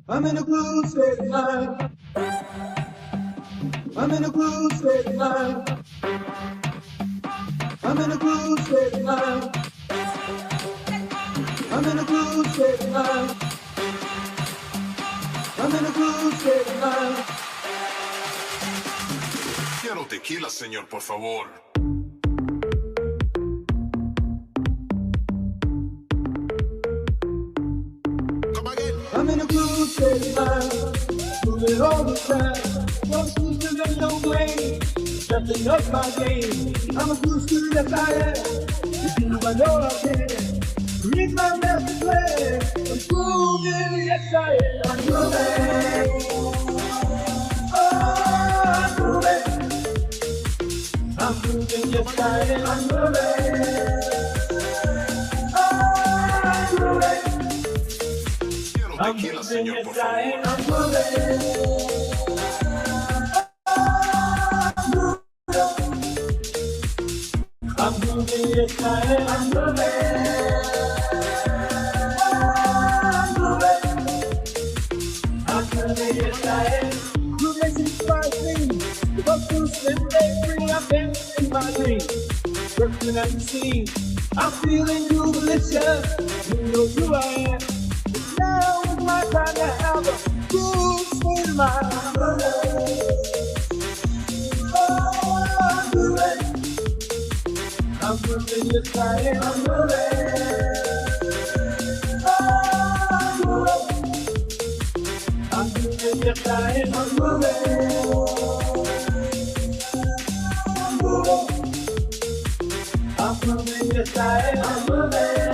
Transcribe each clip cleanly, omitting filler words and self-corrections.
I'm in a blue state of mind. I'm in a blue state of mind. I'm in a blue state of mind. I'm in a blue state of mind. I'm in a blue state of mind. Quiero tequila, señor, por favor. I'm in a blue state of mind. Moving all the time. No excuses and no blame. Stepping up my game. I'm a blue student, yes I am. If you I know I can. Read my master plan. I'm moving, yes I am. I'm moving. Oh, I'm moving. I'm moving, yes I am. I'm moving. I'm Tequila, moving, señor, yes por I favor. am. I'm moving. I'm moving, yes I am. I'm moving. I'm moving, yes I am. Moving inspires me. The bus boost and free. I'm dancing in my dream. Working at the scene. I'm feeling delicious. You know who I am. Now is my time to have a good state of mind. I'm moving. Oh, I'm moving. I'm moving, yes I am. I'm moving. Oh, I'm moving, yes I am. I'm moving. I'm moving, yes I am. I'm moving.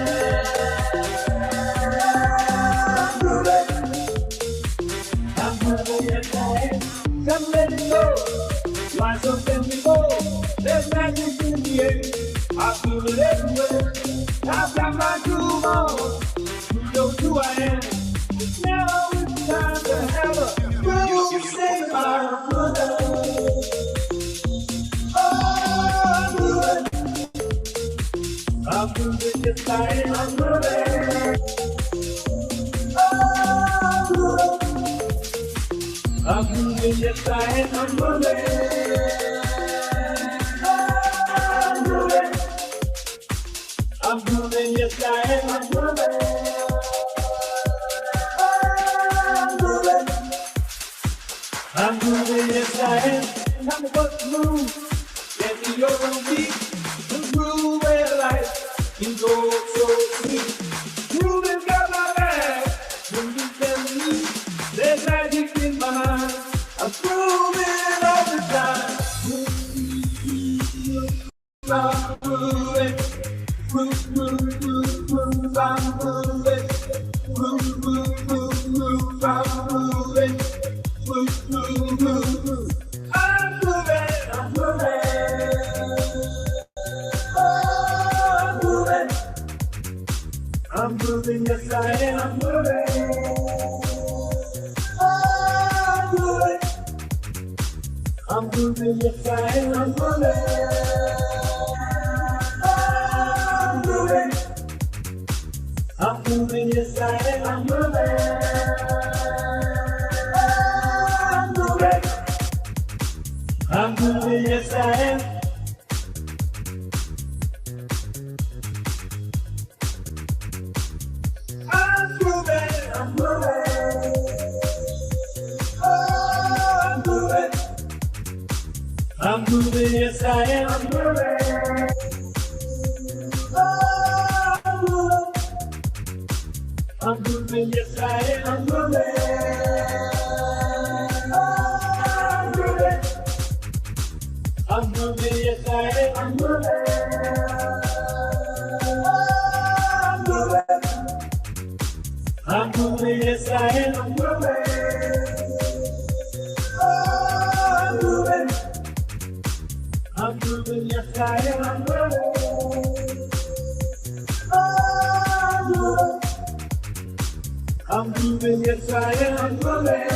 I'm moving, yes I am. Come let it go. Rise up and we go. There's magic in the air. I feel it everywhere. I've got my groove on. You know who I am. Now it's time to have a groove state. I'm moving. Oh, I'm moving. I'm moving, yes I am. I'm moving. Oh, I'm moving. I'm moving, yes I am. I'm moving. I'm moving, yes I am. I'm moving. I'm moving. I'm moving, yes I am. I'm about to move. Let me your beat. The groove where life can go so sweet. Grooving got my back. When you tell me there's magic in my mind. I'm grooving all the time. I'm moving. Move, move, move, move, I'm moving. Move, move, move, move, I'm moving. Move, move, move, move. I'm moving, I'm moving. Oh, I'm moving. I'm moving, yes I am. I'm moving. Oh, I'm moving. I'm moving, yes I am. I'm moving. I'm moving, yes I am. I'm moving. I'm moving. I'm moving, yes I am. I'm moving. I'm moving. Oh, I'm moving. I'm moving, yes I am. I'm moving. Oh, I'm moving. I'm moving, yes I am. I'm moving. I'm moving. I'm moving, yes I am. I'm moving. I'm moving. I'm moving, yes I am. I'm moving. I'm moving. I'm moving, yes I am. I'm moving. I'm moving. I'm moving, yes I am. I'm moving.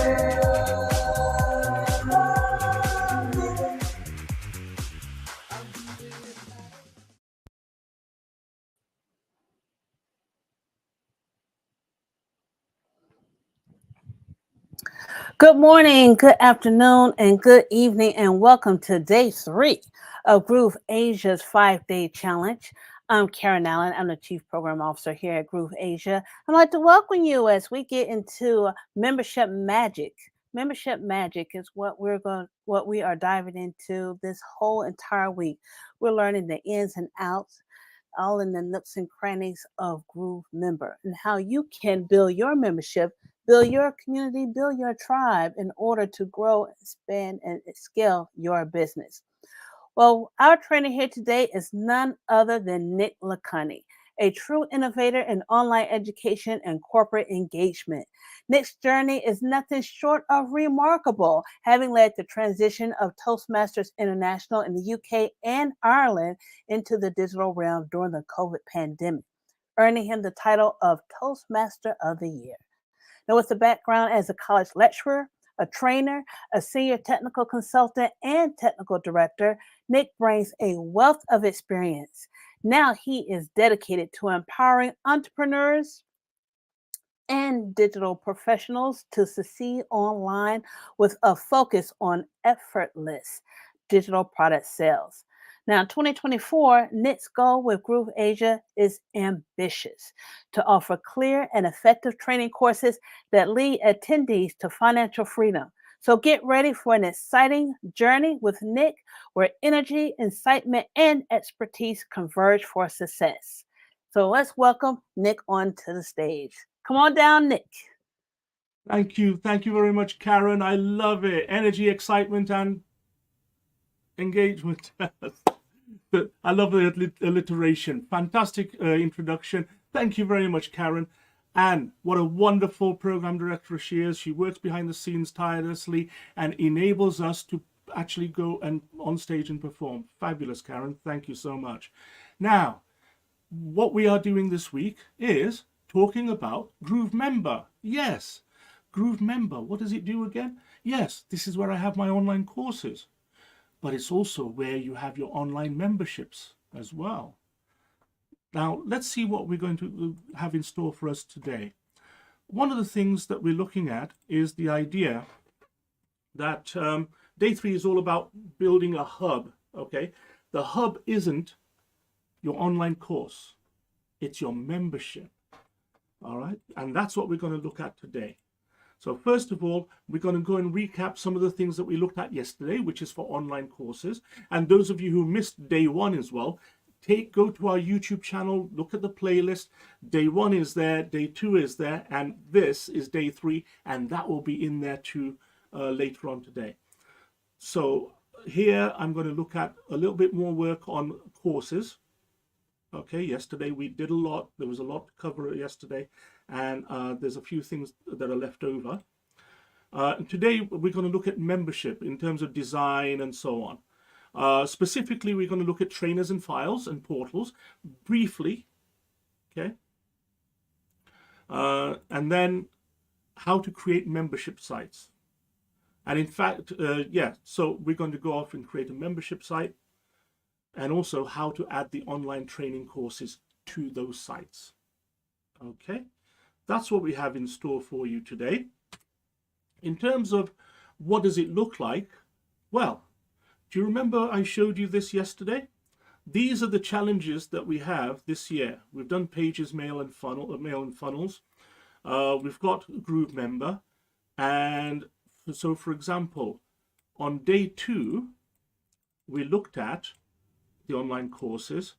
Good morning, good afternoon, and good evening, and welcome to day three of Groove Asia's 5 Day Challenge. I'm Karen Allen. I'm the Chief Program Officer here at Groove Asia. I'd like to welcome you as we get into membership magic. Membership magic is what we are diving into this whole entire week. We're learning the ins and outs, all in the nooks and crannies of Groove Member, and how you can build your membership, build your community, build your tribe in order to grow, expand, and scale your business. Well, our trainer here today is none other than Nick LaCunny, a true innovator in online education and corporate engagement. Nick's journey is nothing short of remarkable, having led the transition of Toastmasters International in the UK and Ireland into the digital realm during the COVID pandemic, earning him the title of Toastmaster of the Year. Now, with a background as a college lecturer, a trainer, a senior technical consultant, and technical director, Nick brings a wealth of experience. Now he is dedicated to empowering entrepreneurs and digital professionals to succeed online with a focus on effortless digital product sales. Now, 2024, Nick's goal with Groove Asia is ambitious to offer clear and effective training courses that lead attendees to financial freedom. So get ready for an exciting journey with Nick where energy, excitement, and expertise converge for success. So let's welcome Nick onto the stage. Come on down, Nick. Thank you. Thank you very much, Karen. I love it. Energy, excitement, and engagement. But I love the alliteration. Fantastic introduction. Thank you very much, Karen. And what a wonderful program director she is. She works behind the scenes tirelessly and enables us to actually go and on stage and perform. Fabulous, Karen. Thank you so much. Now, what we are doing this week is talking about Groove Member. Yes, Groove Member. What does it do again? Yes, this is where I have my online courses, but it's also where you have your online memberships as well. Now, let's see what we're going to have in store for us today. One of the things that we're looking at is the idea that day three is all about building a hub, okay? The hub isn't your online course, it's your membership, all right? And that's what we're going to look at today. So first of all, we're going to go and recap some of the things that we looked at yesterday, which is for online courses. And those of you who missed day one as well, go to our YouTube channel, look at the playlist. Day one is there, day two is there, and this is day three, and that will be in there too later on today. So here I'm going to look at a little bit more work on courses. Okay, yesterday we did a lot. There was a lot to cover yesterday, and there's a few things that are left over. Today we're going to look at membership in terms of design and so on. Specifically, we're going to look at trainers and files and portals briefly, okay? And then how to create membership sites. And in fact, so we're going to go off and create a membership site, and also how to add the online training courses to those sites. Okay, that's what we have in store for you today. In terms of what does it look like? Well, do you remember I showed you this yesterday? These are the challenges that we have this year. We've done pages, mail and funnels. We've got Groove Member. And so, for example, on day two, we looked at the online courses.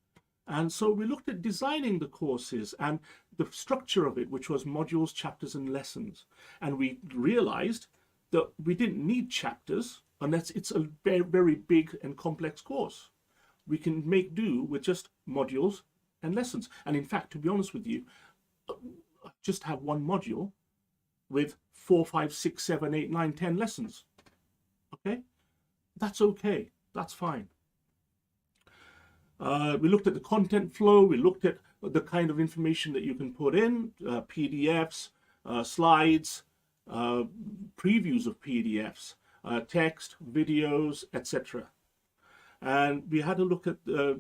And so we looked at designing the courses and the structure of it, which was modules, chapters, and lessons. And we realized that we didn't need chapters unless it's a very, very big and complex course. We can make do with just modules and lessons. And in fact, to be honest with you, just have one module with 4, 5, 6, 7, 8, 9, 10 lessons. Okay? That's okay. That's fine. We looked at the content flow. We looked at the kind of information that you can put in, PDFs, slides, previews of PDFs, text, videos, etc. And we had a look at,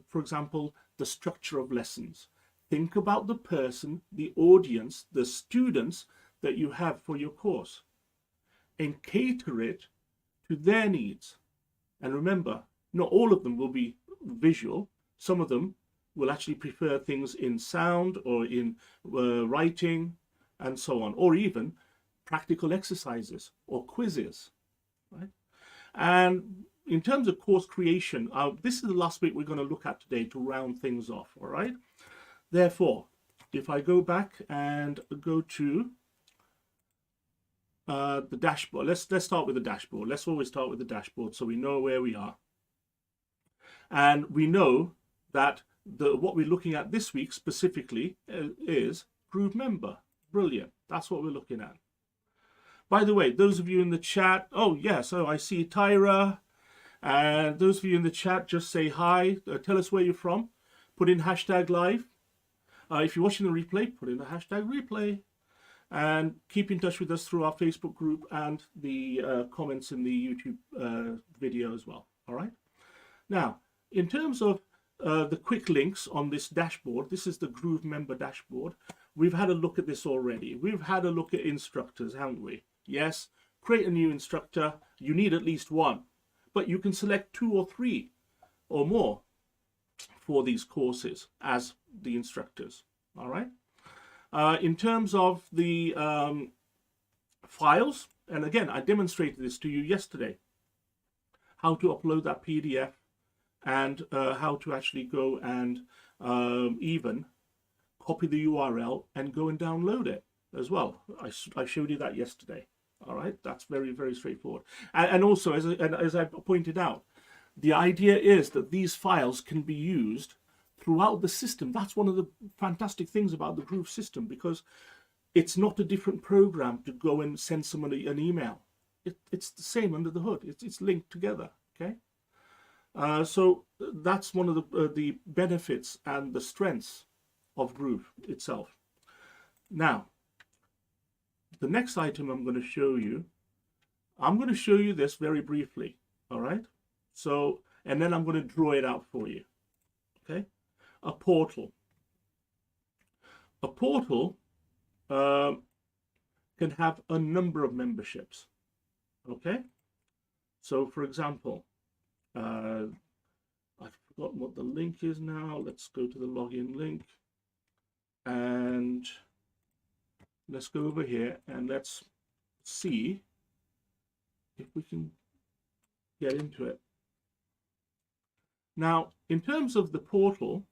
for example, the structure of lessons. Think about the person, the audience, the students that you have for your course. and cater it to their needs. And remember, not all of them will be visual. Some of them will actually prefer things in sound or in writing and so on, or even practical exercises or quizzes, right? And in terms of course creation, this is the last bit we're going to look at today to round things off, all right? Therefore, if I go back and go to the dashboard, let's start with the dashboard. Let's always start with the dashboard so we know where we are. And we know that what we're looking at this week specifically is Groove Member. Brilliant. That's what we're looking at. By the way, those of you in the chat, oh yes, I see Tyra. And those of you in the chat, just say hi. Tell us where you're from. Put in hashtag live. If you're watching the replay, put in the hashtag replay. And keep in touch with us through our Facebook group and the comments in the YouTube video as well. All right. Now, in terms of the quick links on this dashboard, this is the Groove Member dashboard. We've had a look at this already. We've had a look at instructors, haven't we? Yes, create a new instructor. You need at least one, but you can select 2 or 3 or more for these courses as the instructors. All right. In terms of the files, and again, I demonstrated this to you yesterday, how to upload that PDF and how to actually go and even copy the URL and go and download it as well. I showed you that yesterday. All right, that's very, very straightforward. And also, as I pointed out, the idea is that these files can be used throughout the system. That's one of the fantastic things about the Groove system, because it's not a different program to go and send someone an email. It's the same under the hood. It's linked together. Okay. So that's one of the benefits and the strengths of Groove itself. Now, the next item I'm going to show you this very briefly. All right. So, and then I'm going to draw it out for you. Okay. A portal. A portal can have a number of memberships. Okay. So, for example, I've forgotten what the link is now. Let's go to the login link and let's go over here and let's see if we can get into it. Now, in terms of the portal,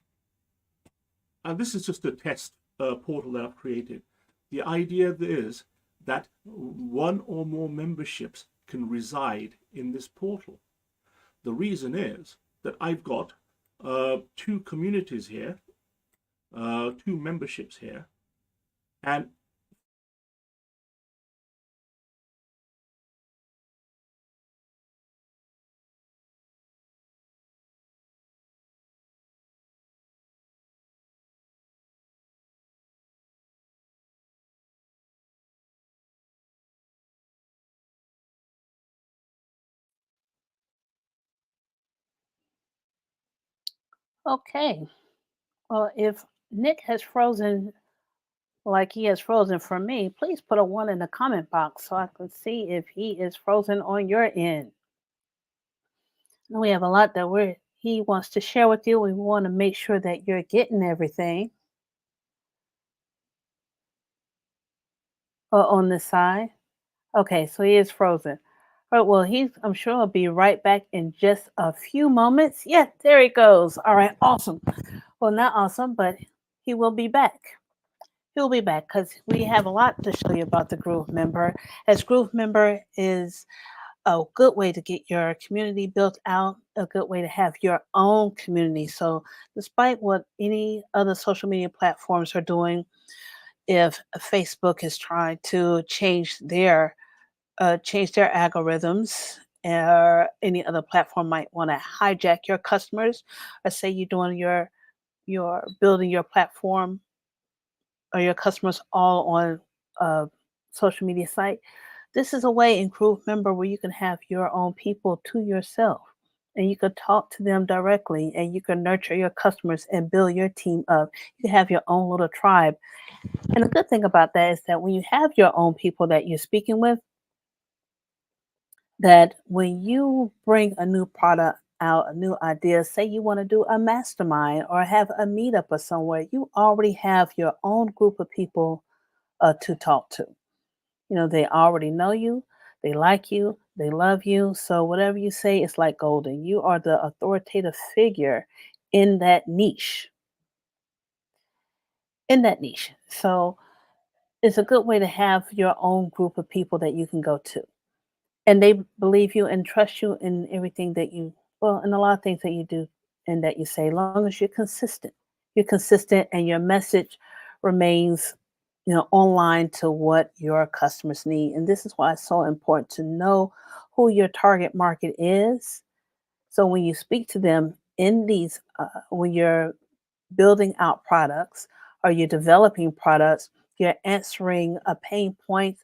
and this is just a test portal that I've created. The idea is that 1 or more memberships can reside in this portal. The reason is that I've got 2 communities here, 2 memberships here, and Okay. Well, if Nick has frozen like he has frozen for me, please put a 1 in the comment box so I can see if he is frozen on your end. And we have a lot that he wants to share with you. We want to make sure that you're getting everything on this side. Okay, so he is frozen. All right, well, I'm sure he'll be right back in just a few moments. Yeah, there he goes. All right, awesome. Well, not awesome, but he will be back. He'll be back because we have a lot to show you about the Groove Member. As Groove Member is a good way to get your community built out, a good way to have your own community. So despite what any other social media platforms are doing, if Facebook is trying to change their algorithms, or any other platform might want to hijack your customers, or say you're doing your building your platform or your customers all on a social media site. This is a way in Groove Member where you can have your own people to yourself, and you can talk to them directly, and you can nurture your customers and build your team up. You can have your own little tribe. And the good thing about that is that when you have your own people that you're speaking with, that when you bring a new product out, a new idea, say you want to do a mastermind or have a meetup or somewhere, you already have your own group of people to talk to. They already know you, they like you, they love you. So whatever you say is like golden. You are the authoritative figure in that niche, in that niche. So it's a good way to have your own group of people that you can go to. And they believe you and trust you in everything that you, well, in a lot of things that you do and that you say, long as you're consistent. You're consistent and your message remains, online to what your customers need. And this is why it's so important to know who your target market is. So when you speak to them in these, when you're building out products or you're developing products, you're answering a pain point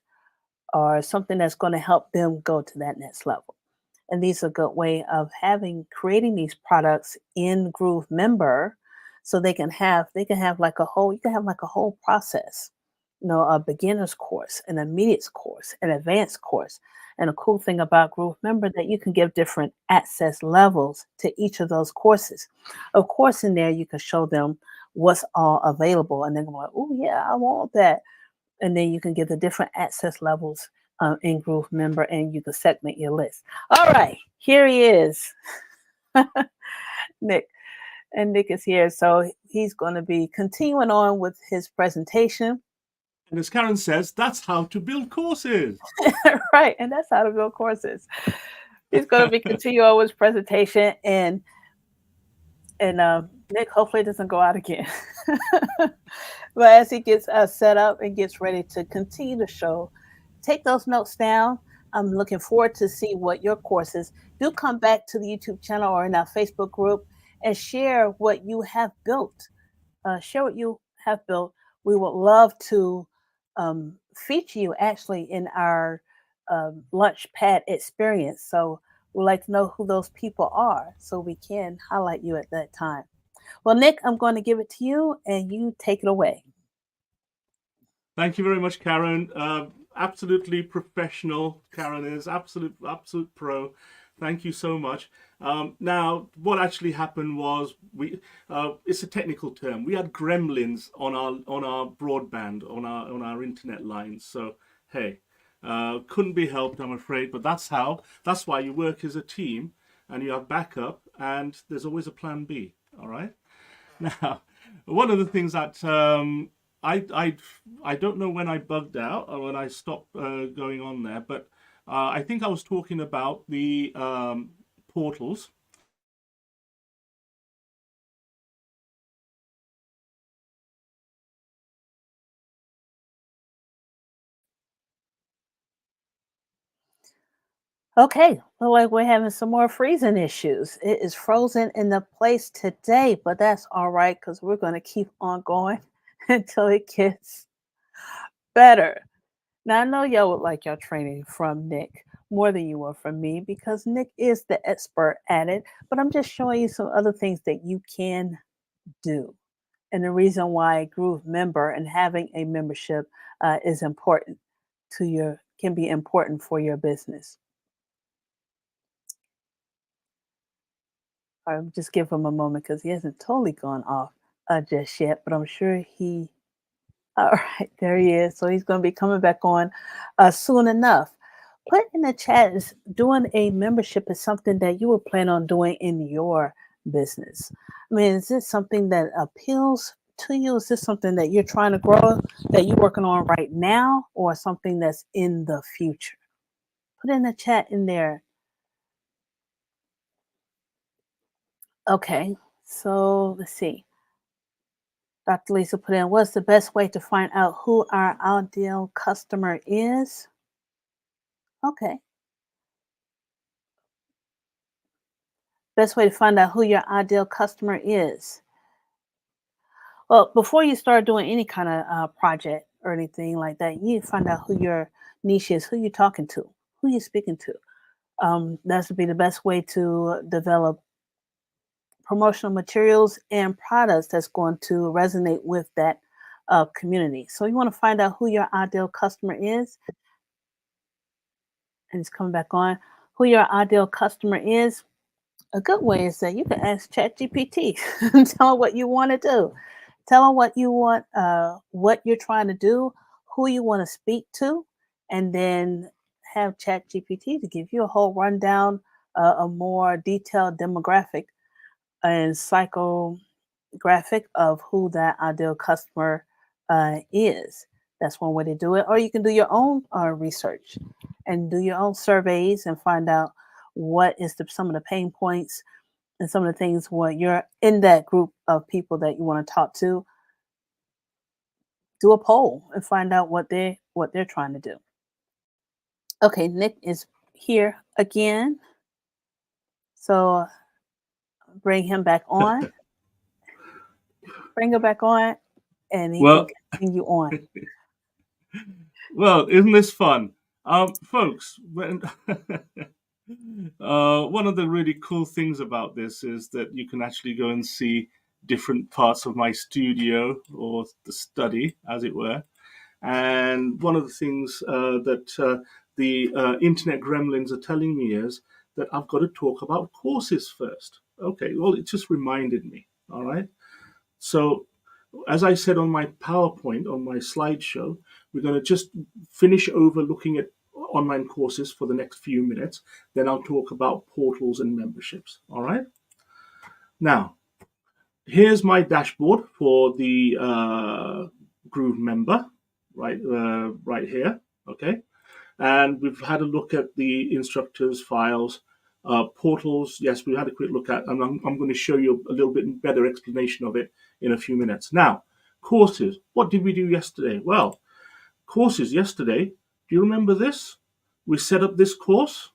or something that's going to help them go to that next level. And these are a good way of creating these products in Groove Member so they can have like a whole you can have like a whole process, a beginner's course, an immediate course, an advanced course. And a cool thing about Groove Member that you can give different access levels to each of those courses. Of course, in there you can show them what's all available, and they're going like, oh yeah, I want that. And then you can get the different access levels in Groove Member, and you can segment your list. All right, here he is, Nick, and Nick is here, so he's going to be continuing on with his presentation. And as Karen says, that's how to build courses. Right, and that's how to build courses. He's going to be continuing on with his presentation, and Nick hopefully doesn't go out again. But as he gets set up and gets ready to continue the show, take those notes down. I'm looking forward to see what your course is. Do come back to the YouTube channel or in our Facebook group and share what you have built. Share what you have built. We would love to feature you actually in our lunch pad experience. So we'd like to know who those people are so we can highlight you at that time. Well, Nick, I'm going to give it to you and you take it away. Thank you very much, Karen. Absolutely professional. Karen is absolute pro. Thank you so much. Now, what actually happened was it's a technical term. We had gremlins on our broadband on our internet lines. So hey, couldn't be helped, I'm afraid. But that's why you work as a team and you have backup, and there's always a plan B. All right. Now, one of the things that I I don't know when I bugged out or when I stopped going on there, but I think I was talking about the portals. Okay, look like we're having some more freezing issues. It is frozen in the place today, but that's all right because we're going to keep on going until it gets better. Now, I know y'all would like your training from Nick more than you will from me because Nick is the expert at it, but I'm just showing you some other things that you can do. And the reason why Groove member and having a membership is important can be important for your business. I'll just give him a moment because he hasn't totally gone off just yet, but I'm sure he. All right, there he is. So he's going to be coming back on soon enough. Put in the chat is doing a membership is something that you would plan on doing in your business. I mean, is this something that appeals to you? Is this something that you're trying to grow, that you're working on right now, or something that's in the future? Put in the chat in there. Okay, so let's see. Dr. Lisa put in, what's the best way to find out who our ideal customer is? Okay. Best way to find out who your ideal customer is. Well, before you start doing any kind of project or anything like that, you need to find out who your niche is, who you're talking to, who you're speaking to. That's would be the best way to develop promotional materials and products that's going to resonate with that community. So you want to find out who your ideal customer is, and it's coming back on. who your ideal customer is, a good way is that you can ask ChatGPT and tell them what you want to do. Tell them what you want, what you're trying to do, who you want to speak to, and then have ChatGPT to give you a whole rundown, a more detailed demographic and psychographic of who that ideal customer is. That's one way to do it. Or you can do your own research and do your own surveys and find out what is some of the pain points and some of the things when you're in that group of people that you want to talk to. Do a poll and find out what they're trying to do. Okay, Nick is here again, so bring him back on. Bring him back on, and he can Well, continue on. well, isn't this fun? Folks, when one of the really cool things about this is that you can actually go and see different parts of my studio or the study, as it were. And one of the things that the internet gremlins are telling me is that I've got to talk about courses first. Okay, well, it just reminded me. All right. So, as I said on my PowerPoint, on my slideshow, we're going to just finish over looking at online courses for the next few minutes. Then I'll talk about portals and memberships. All right. Now, here's my dashboard for the Groove member, right here. Okay. And we've had a look at the instructors files, portals. Yes, we had a quick look at, and I'm going to show you a little bit better explanation of it in a few minutes. Now, courses. What did we do yesterday? Well, courses yesterday. Do you remember this? We set up this course,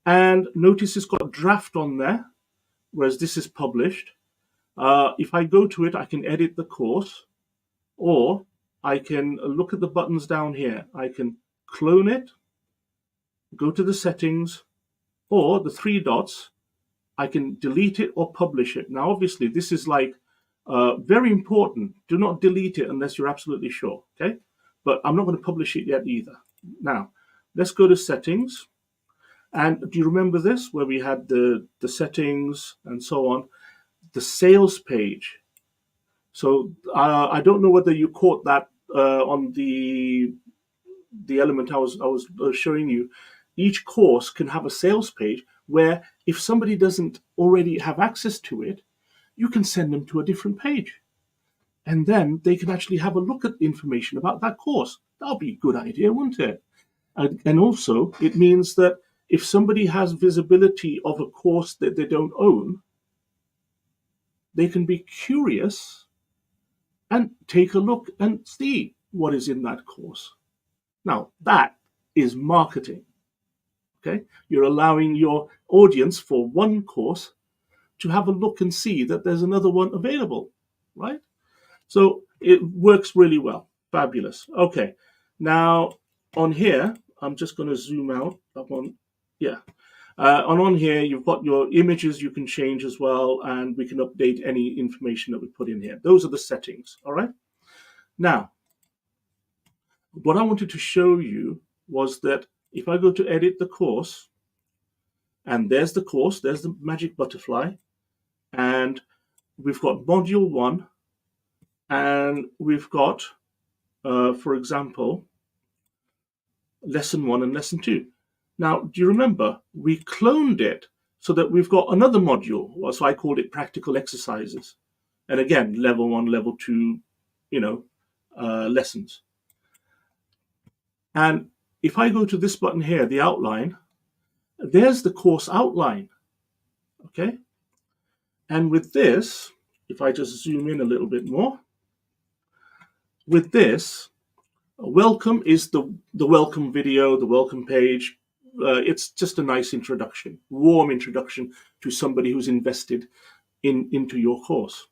and notice it's got draft on there, whereas this is published. If I go to it, I can edit the course, or I can look at the buttons down here. I can clone it, go to the settings, or the three dots. I can delete it or publish it. Now, obviously, this is like very important. Do not delete it unless you're absolutely sure, okay? But I'm not going to publish it yet either. Now, let's go to settings. And do you remember this, where we had the settings and so on? The sales page. So I don't know whether you caught that on the element I was showing you. Each course can have a sales page where if somebody doesn't already have access to it, you can send them to a different page. And then they can actually have a look at information about that course. That'll be a good idea, wouldn't it? And also, it means that if somebody has visibility of a course that they don't own, they can be curious and take a look and see what is in that course. Now, that is marketing. Okay, you're allowing your audience for one course to have a look and see that there's another one available, right? So it works really well. Fabulous. Okay, now on here, I'm just going to zoom out. Up on, yeah. On here, you've got your images you can change as well, and we can update any information that we put in here. Those are the settings, all right? Now, what I wanted to show you was that if I go to edit the course, and there's the course, there's the magic butterfly, and we've got module 1, and we've got, for example, lesson 1 and lesson 2. Now, do you remember we cloned it so that we've got another module? So I called it practical exercises. And again, level 1, level 2, lessons. And if I go to this button here, the outline, there's the course outline. Okay. And with this, if I just zoom in a little bit more, with this, welcome is the welcome video, the welcome page. It's just a nice introduction, warm introduction to somebody who's invested into your course.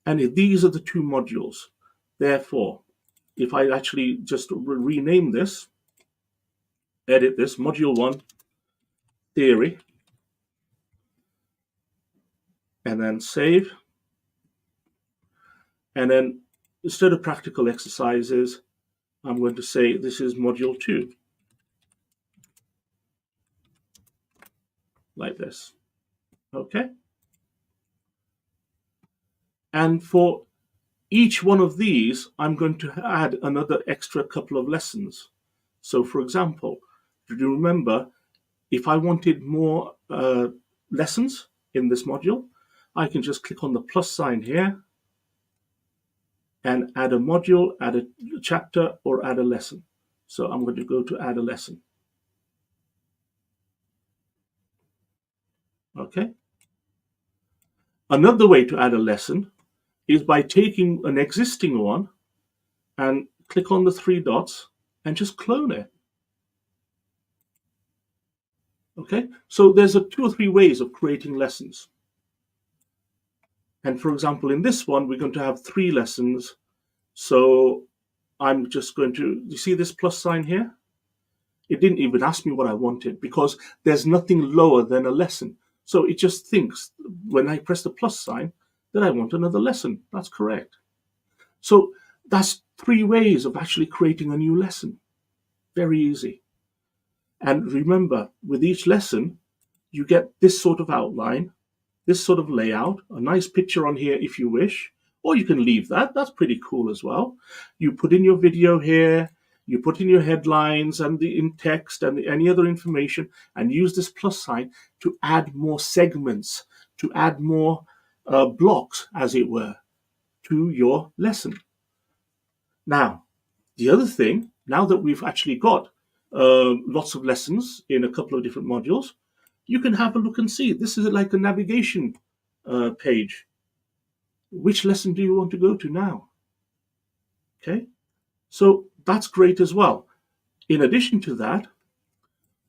And these are the two modules. Therefore, if I actually just rename this, edit this, module 1, theory, and then save. And then instead of practical exercises, I'm going to say this is module 2. like this. Okay? And for each one of these, I'm going to add another extra couple of lessons. So, for example, do you remember if I wanted more lessons in this module, I can just click on the plus sign here and add a module, add a chapter, or add a lesson. So I'm going to go to add a lesson. Okay. Another way to add a lesson is by taking an existing one and click on the three dots and just clone it. Okay. So there's two or three ways of creating lessons. And for example, in this one, we're going to have 3 lessons. So I'm just going to, you see this plus sign here? It didn't even ask me what I wanted because there's nothing lower than a lesson. So it just thinks when I press the plus sign that I want another lesson. That's correct. So that's 3 ways of actually creating a new lesson. Very easy. And remember, with each lesson, you get this sort of outline, this sort of layout, a nice picture on here if you wish, or you can leave that. That's pretty cool as well. You put in your video here, you put in your headlines and the in text and any other information, and use this plus sign to add more segments, to add more blocks, as it were, to your lesson. Now, the other thing, now that we've actually got lots of lessons in a couple of different modules, you can have a look and see. This is like a navigation page. Which lesson do you want to go to now? Okay, so that's great as well. In addition to that,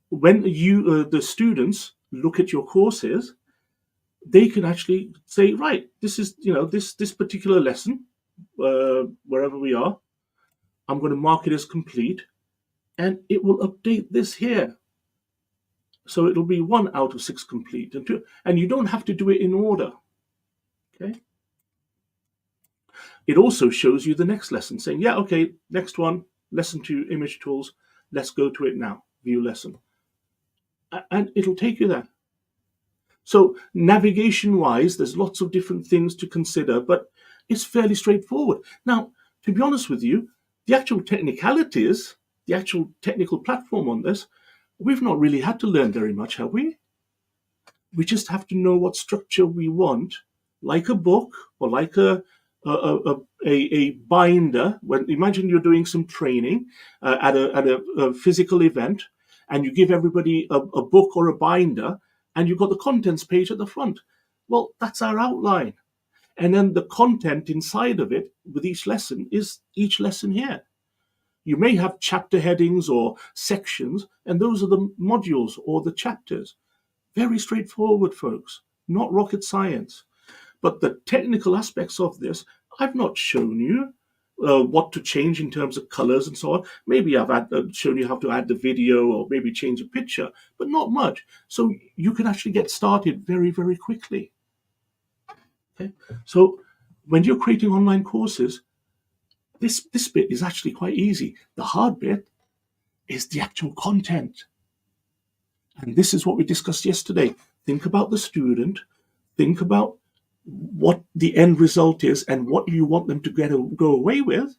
when the students look at your courses, they can actually say, right, this is this particular lesson, wherever we are, I'm going to mark it as complete, and it will update this here. So it'll be 1 out of 6 complete, and you don't have to do it in order. Okay. It also shows you the next lesson, saying, yeah, okay, next one, lesson 2, image tools. Let's go to it now. View lesson, and it'll take you there. So navigation-wise, there's lots of different things to consider, but it's fairly straightforward. Now, to be honest with you, the actual technicalities, the actual technical platform on this, we've not really had to learn very much, have we? We just have to know what structure we want, like a book or like a binder. When imagine you're doing some training at a physical event, and you give everybody a book or a binder, and you've got the contents page at the front. Well, that's our outline, and then the content inside of it with each lesson is each lesson here. You may have chapter headings or sections, and those are the modules or the chapters. Very straightforward, folks, not rocket science. But the technical aspects of this, I've not shown you what to change in terms of colors and so on. Maybe I've shown you how to add the video or maybe change a picture, but not much. So you can actually get started very, very quickly. Okay? So when you're creating online courses, this bit is actually quite easy. The hard bit is the actual content. And this is what we discussed yesterday. Think about the student. Think about what the end result is and what you want them to go away with.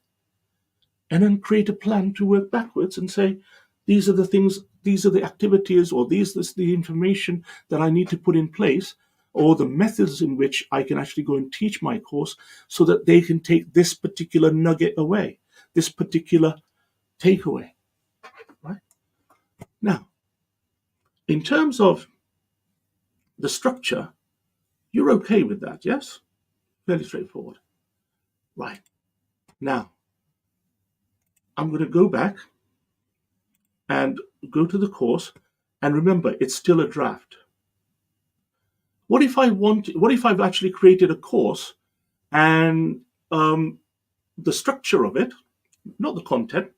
And then create a plan to work backwards and say, these are the things, these are the activities, or this is the information that I need to put in place, or the methods in which I can actually go and teach my course so that they can take this particular nugget away, this particular takeaway. Right? Now, in terms of the structure, you're okay with that, yes? Fairly straightforward. Right. Now, I'm going to go back and go to the course, and remember, it's still a draft. What if I've actually created a course and the structure of it, not the content,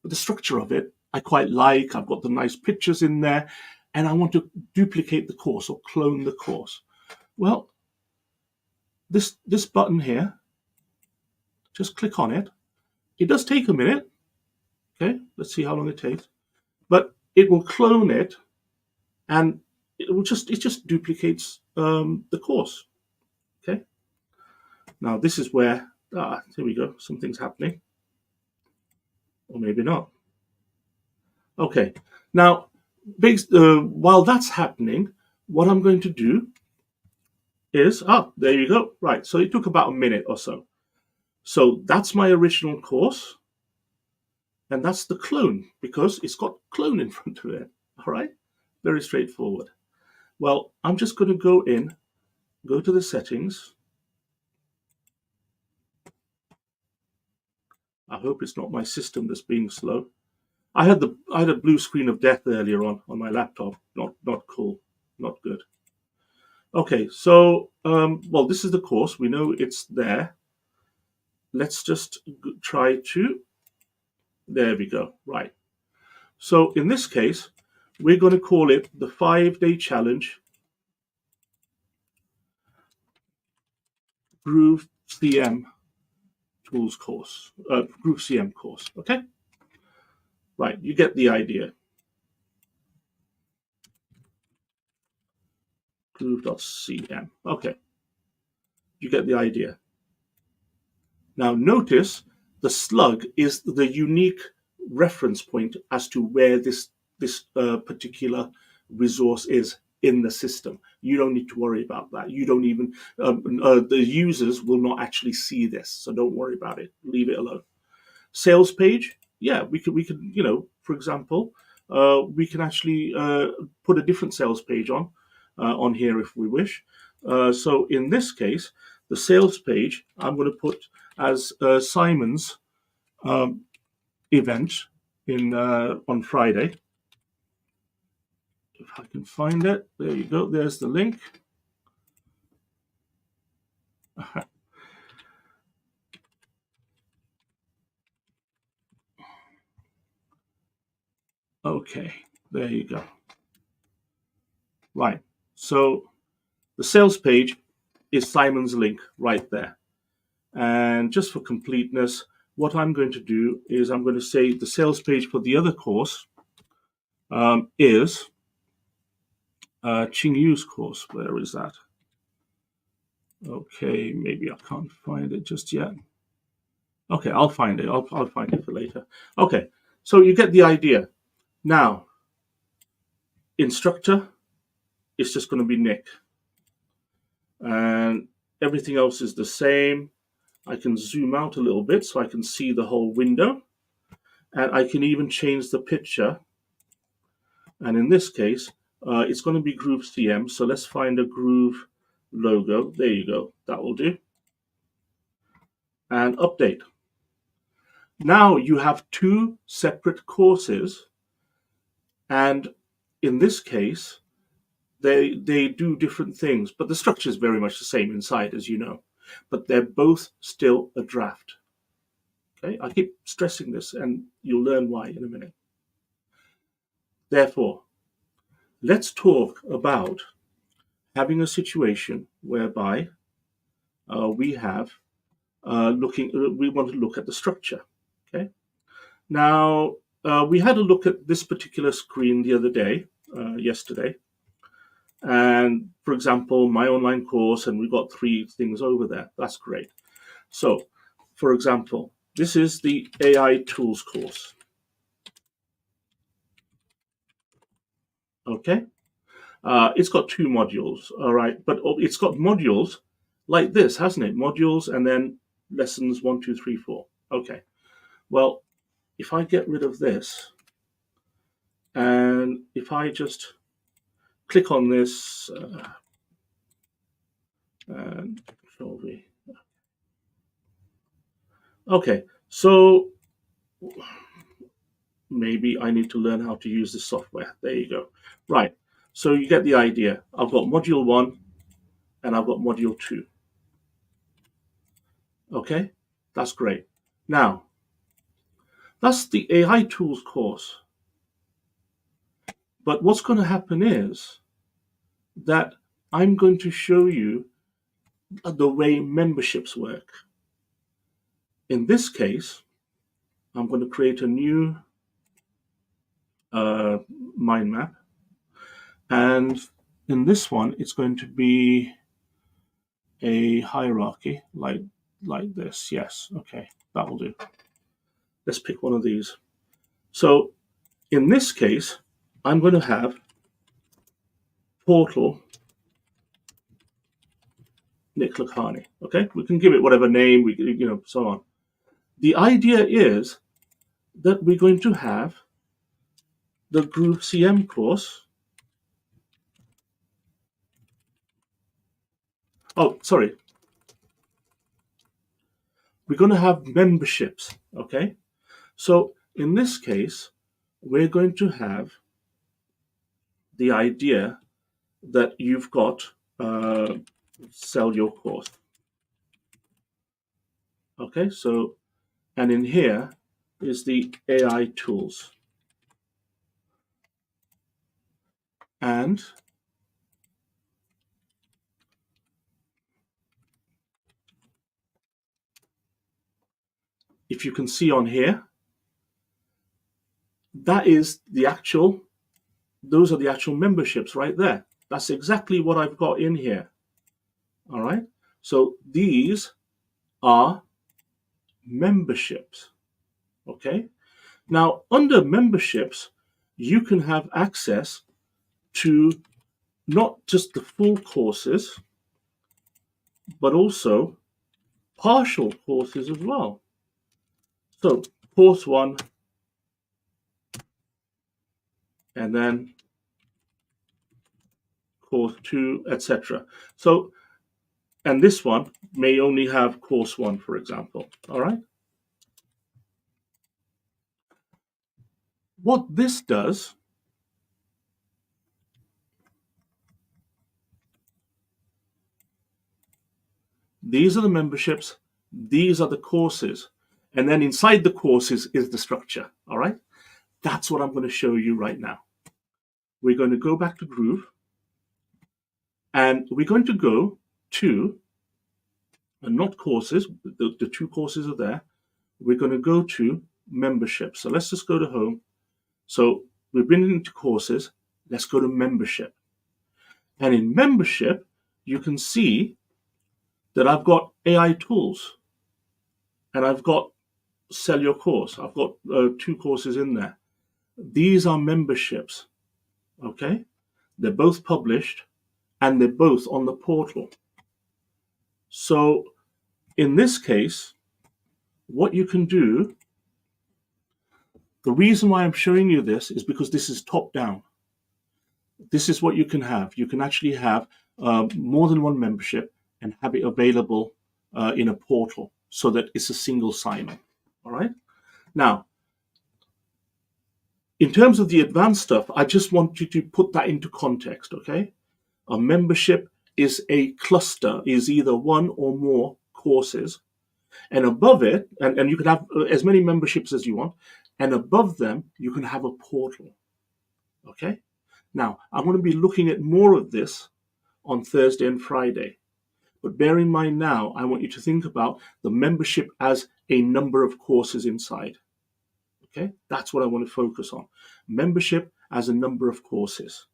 but the structure of it, I quite like. I've got the nice pictures in there, and I want to duplicate the course or clone the course. Well, this button here, just click on it. It does take a minute. Okay, let's see how long it takes. But it will clone it, and it just duplicates the course. Okay. Now this is where here we go. Something's happening, or maybe not. Okay. Now, while that's happening, what I'm going to do is there you go. Right. So it took about a minute or so. So that's my original course, and that's the clone because it's got clone in front of it. All right. Very straightforward. Well, I'm just going to go to the settings. I hope it's not my system that's being slow. I had a blue screen of death earlier on my laptop. Not cool. Not good. Okay, so well, this is the course. We know it's there. Let's just try to. There we go. Right. So in this case, we're going to call it the 5-day challenge Groove CM tools course. Groove CM course. Okay. Right. You get the idea. Groove.cm. Okay. You get the idea. Now notice the slug is the unique reference point as to where this particular resource is in the system. You don't need to worry about that. You don't even the users will not actually see this, so don't worry about it. Leave it alone. Sales page, yeah, we could for example, we can actually put a different sales page on here if we wish. So in this case, the sales page I'm going to put as Simon's event in on Friday. If I can find it, there you go. There's the link. Okay, there you go. Right. So the sales page is Simon's link right there. And just for completeness, what I'm going to do is I'm going to say the sales page for the other course is Ching Yu's course. Where is that? Okay, maybe I can't find it just yet. Okay, I'll find it. I'll find it for later. Okay, so you get the idea. Now, instructor is just going to be Nick. And everything else is the same. I can zoom out a little bit so I can see the whole window. And I can even change the picture. And in this case, it's going to be Groove CM. So let's find a Groove logo. There you go. That will do. And update. Now you have two separate courses. And in this case, they do different things, but the structure is very much the same inside, as you know. But they're both still a draft. Okay, I keep stressing this, and you'll learn why in a minute. Therefore, let's talk about having a situation whereby we have we want to look at the structure. Okay. Now we had a look at this particular screen the other day, yesterday, and for example, my online course, and we've got 3 things over there. That's great. So, for example, this is the AI tools course. Okay. It's got 2 modules, all right, but it's got modules like this, hasn't it? Modules and then lessons 1, 2, 3, 4. Okay. Well, if I get rid of this, and if I just click on this, and Control V. Okay, so maybe I need to learn how to use the software. There you go. Right. So you get the idea. I've got module 1 and I've got module 2. Okay, that's great. Now, that's the AI tools course. But what's going to happen is that I'm going to show you the way memberships work. In this case, I'm going to create a new mind map. And in this one, it's going to be a hierarchy like this. Yes, okay, that will do. Let's pick one of these. So in this case, I'm going to have portal Nick Lakhani. Okay, we can give it whatever name we, so on. The idea is that we're going to have the Group CM course. Oh, sorry. We're going to have memberships. Okay, so in this case, we're going to have the idea that you've got sell your course. Okay, so, and in here is the AI tools. And if you can see on here, that is the actual, those are the actual memberships right there. That's exactly what I've got in here. All right, so these are memberships. Okay, now under memberships, you can have access to not just the full courses, but also partial courses as well. So course 1, and then course 2, etc. So, and this one may only have course 1, for example. All right. What this does, these are the memberships, these are the courses, and then inside the courses is the structure. All right. That's what I'm going to show you right now. We're going to go back to Groove, and we're going to go to, and not courses, the 2 courses are there. We're going to go to membership. So let's just go to home. So we've been into courses. Let's go to membership. And in membership, you can see that I've got AI tools, and I've got sell your course. I've got 2 courses in there. These are memberships. Okay, they're both published, and they're both on the portal. So in this case, what you can do, the reason why I'm showing you this is because this is top down. This is what you can have. You can actually have more than one membership and have it available in a portal so that it's a single sign-on. All right. Now, in terms of the advanced stuff, I just want you to put that into context. Okay. A membership is a cluster, is either one or more courses. And above it, and you can have as many memberships as you want, and above them, you can have a portal. Okay. Now, I'm going to be looking at more of this on Thursday and Friday. But bear in mind now, I want you to think about the membership as a number of courses inside. Okay, that's what I want to focus on. Membership as a number of courses.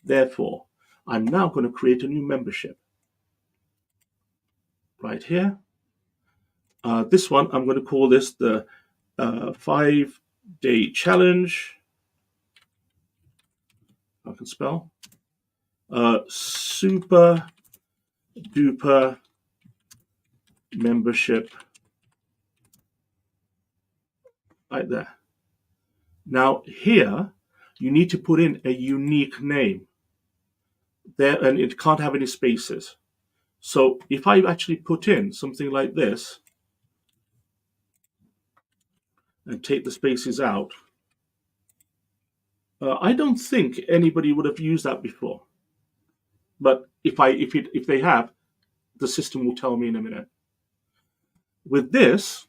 Therefore, I'm now going to create a new membership. Right here. This one, I'm going to call this the 5-day challenge. I can spell. Super duper membership. Right there. Now here, you need to put in a unique name there, and it can't have any spaces. So if I actually put in something like this and take the spaces out, I don't think anybody would have used that before. But if they have, the system will tell me in a minute. With this,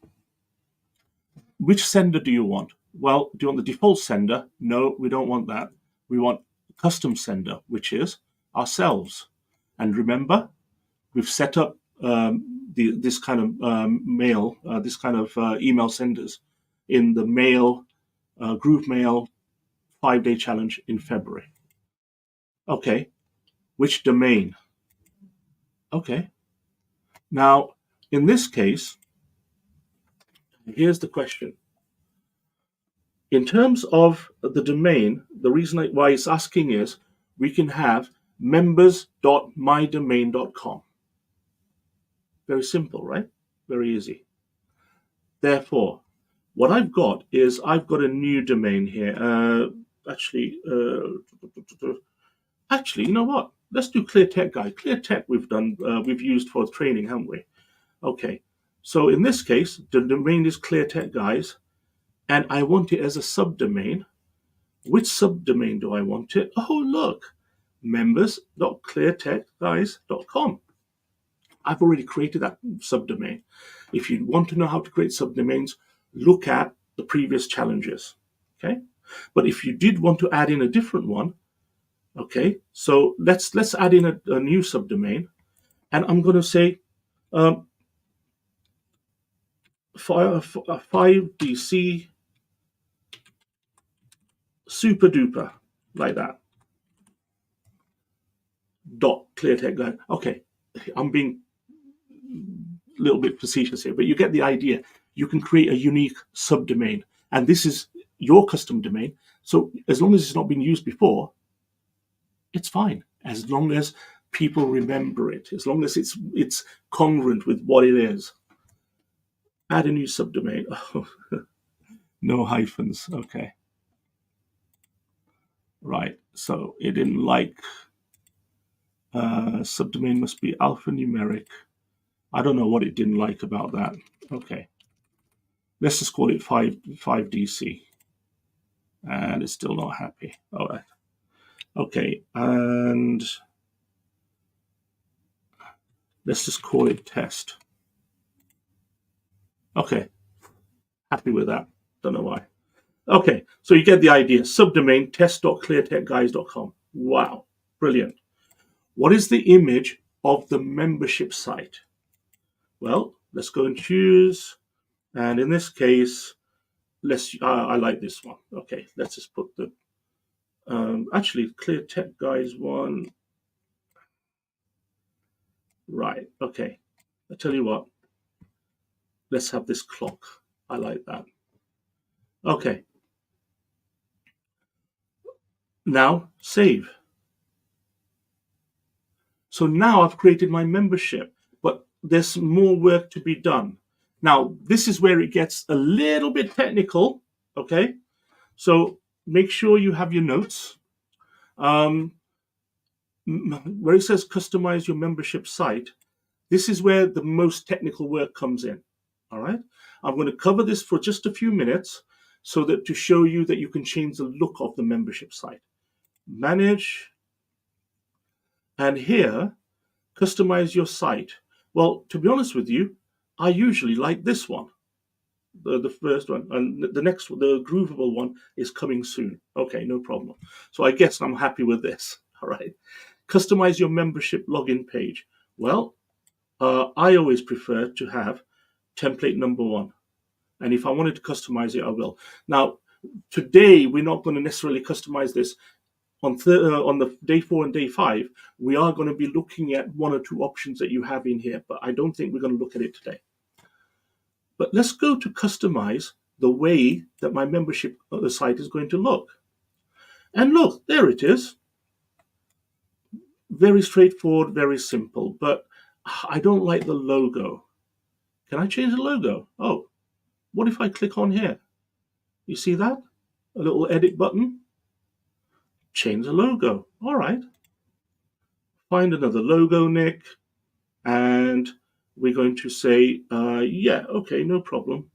which sender do you want? Well, do you want the default sender? No, we don't want that. We want custom sender, which is ourselves. And remember, we've set up this kind of mail, this kind of email senders in the mail, Groove Mail 5-day challenge in February. Okay, Which domain? Okay. Now, in this case, here's the question. In terms of the domain, the reason why it's asking is we can have members.mydomain.com. Very simple, right? Very easy. Therefore, what I've got is I've got a new domain here. Actually, you know what? Let's do ClearTech Guy. ClearTech we've used for training, haven't we? Okay. So in this case, the domain is ClearTech Guys, and I want it as a subdomain. Which subdomain do I want it? Oh, look, members.cleartechguys.com. I've already created that subdomain. If you want to know how to create subdomains, look at the previous challenges. Okay. But if you did want to add in a different one, okay, so let's add in a new subdomain, and I'm going to say 5DC super duper, like that. .cleartech guy. Okay, I'm being a little bit facetious here, but you get the idea. You can create a unique subdomain, and this is your custom domain. So as long as it's not been used before, it's fine. As long as people remember it, as long as it's congruent with what it is. Add a new subdomain. Oh, no hyphens. Okay. Right. So it didn't like subdomain must be alphanumeric. I don't know what it didn't like about that. Okay. Let's just call it 5DC. And it's still not happy. All right. Okay. And let's just call it test. Okay. Happy with that. Don't know why. Okay. So you get the idea. Subdomain test.cleartechguys.com. Wow. Brilliant. What is the image of the membership site? Well, let's go and choose. And in this case, I like this one. Okay, let's just put the actually ClearTech Guys one. Right. Okay. I tell you what. Let's have this clock. I like that. Okay. Now save. So now I've created my membership, but there's more work to be done. Now, this is where it gets a little bit technical, okay? So make sure you have your notes. Where it says customize your membership site, this is where the most technical work comes in, all right? I'm going to cover this for just a few minutes so that to show you that you can change the look of the membership site. Manage, and here, customize your site. Well, to be honest with you, I usually like this one, the first one, and the next, the groovable one is coming soon. Okay, no problem. So I guess I'm happy with this. All right. Customize your membership login page. Well, I always prefer to have template number 1. And if I wanted to customize it, I will. Now, today, we're not going to necessarily customize this. On the day 4 and day 5, we are going to be looking at 1 or 2 options that you have in here, but I don't think we're going to look at it today. But let's go to customize the way that my membership site is going to look. And look, there it is. Very straightforward, very simple, but I don't like the logo. Can I change the logo? Oh, what if I click on here? You see that? A little edit button. Change the logo. All right. Find another logo, Nick. And we're going to say, yeah, okay, no problem.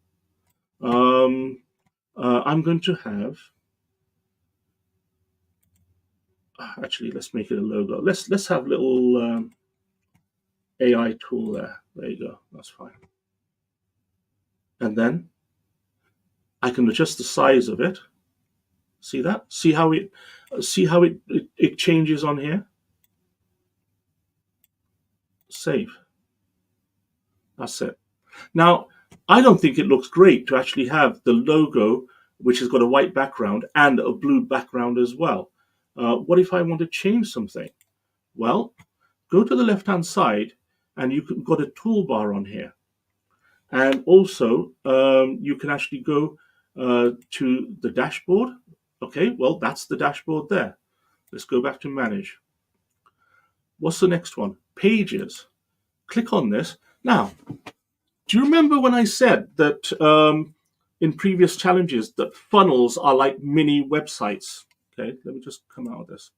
I'm going to have, actually, let's make it a logo. Let's have a little AI tool there. There you go. That's fine. And then I can adjust the size of it. See that? See how it changes on here? Save. That's it. Now, I don't think it looks great to actually have the logo, which has got a white background and a blue background as well. What if I want to change something? Well, go to the left-hand side, and you've got a toolbar on here. And also, you can actually go to the dashboard. Okay, well, that's the dashboard there. Let's go back to manage. What's the next one? Pages. Click on this. Now, do you remember when I said that in previous challenges that funnels are like mini websites? Okay, let me just come out of this.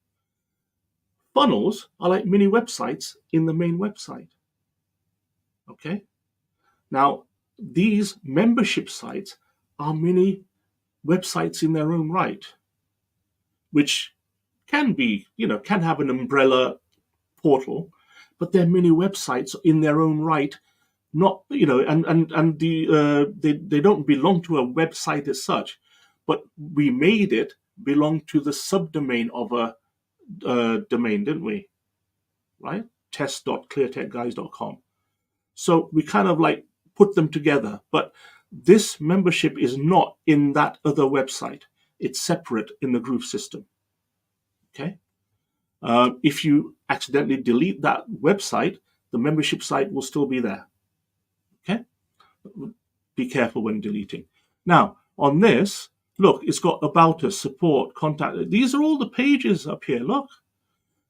Funnels are like mini websites in the main website. Okay, now these membership sites are mini websites in their own right, which can be, can have an umbrella portal, but they're mini websites in their own right. Not, and they don't belong to a website as such, but we made it belong to the subdomain of a domain, didn't we? Right? test.cleartechguys.com. So we kind of like put them together, but this membership is not in that other website. It's separate in the Groove system. Okay. If you accidentally delete that website, the membership site will still be there. Okay. Be careful when deleting. Now, on this, look, it's got about us, support, contact. These are all the pages up here, look.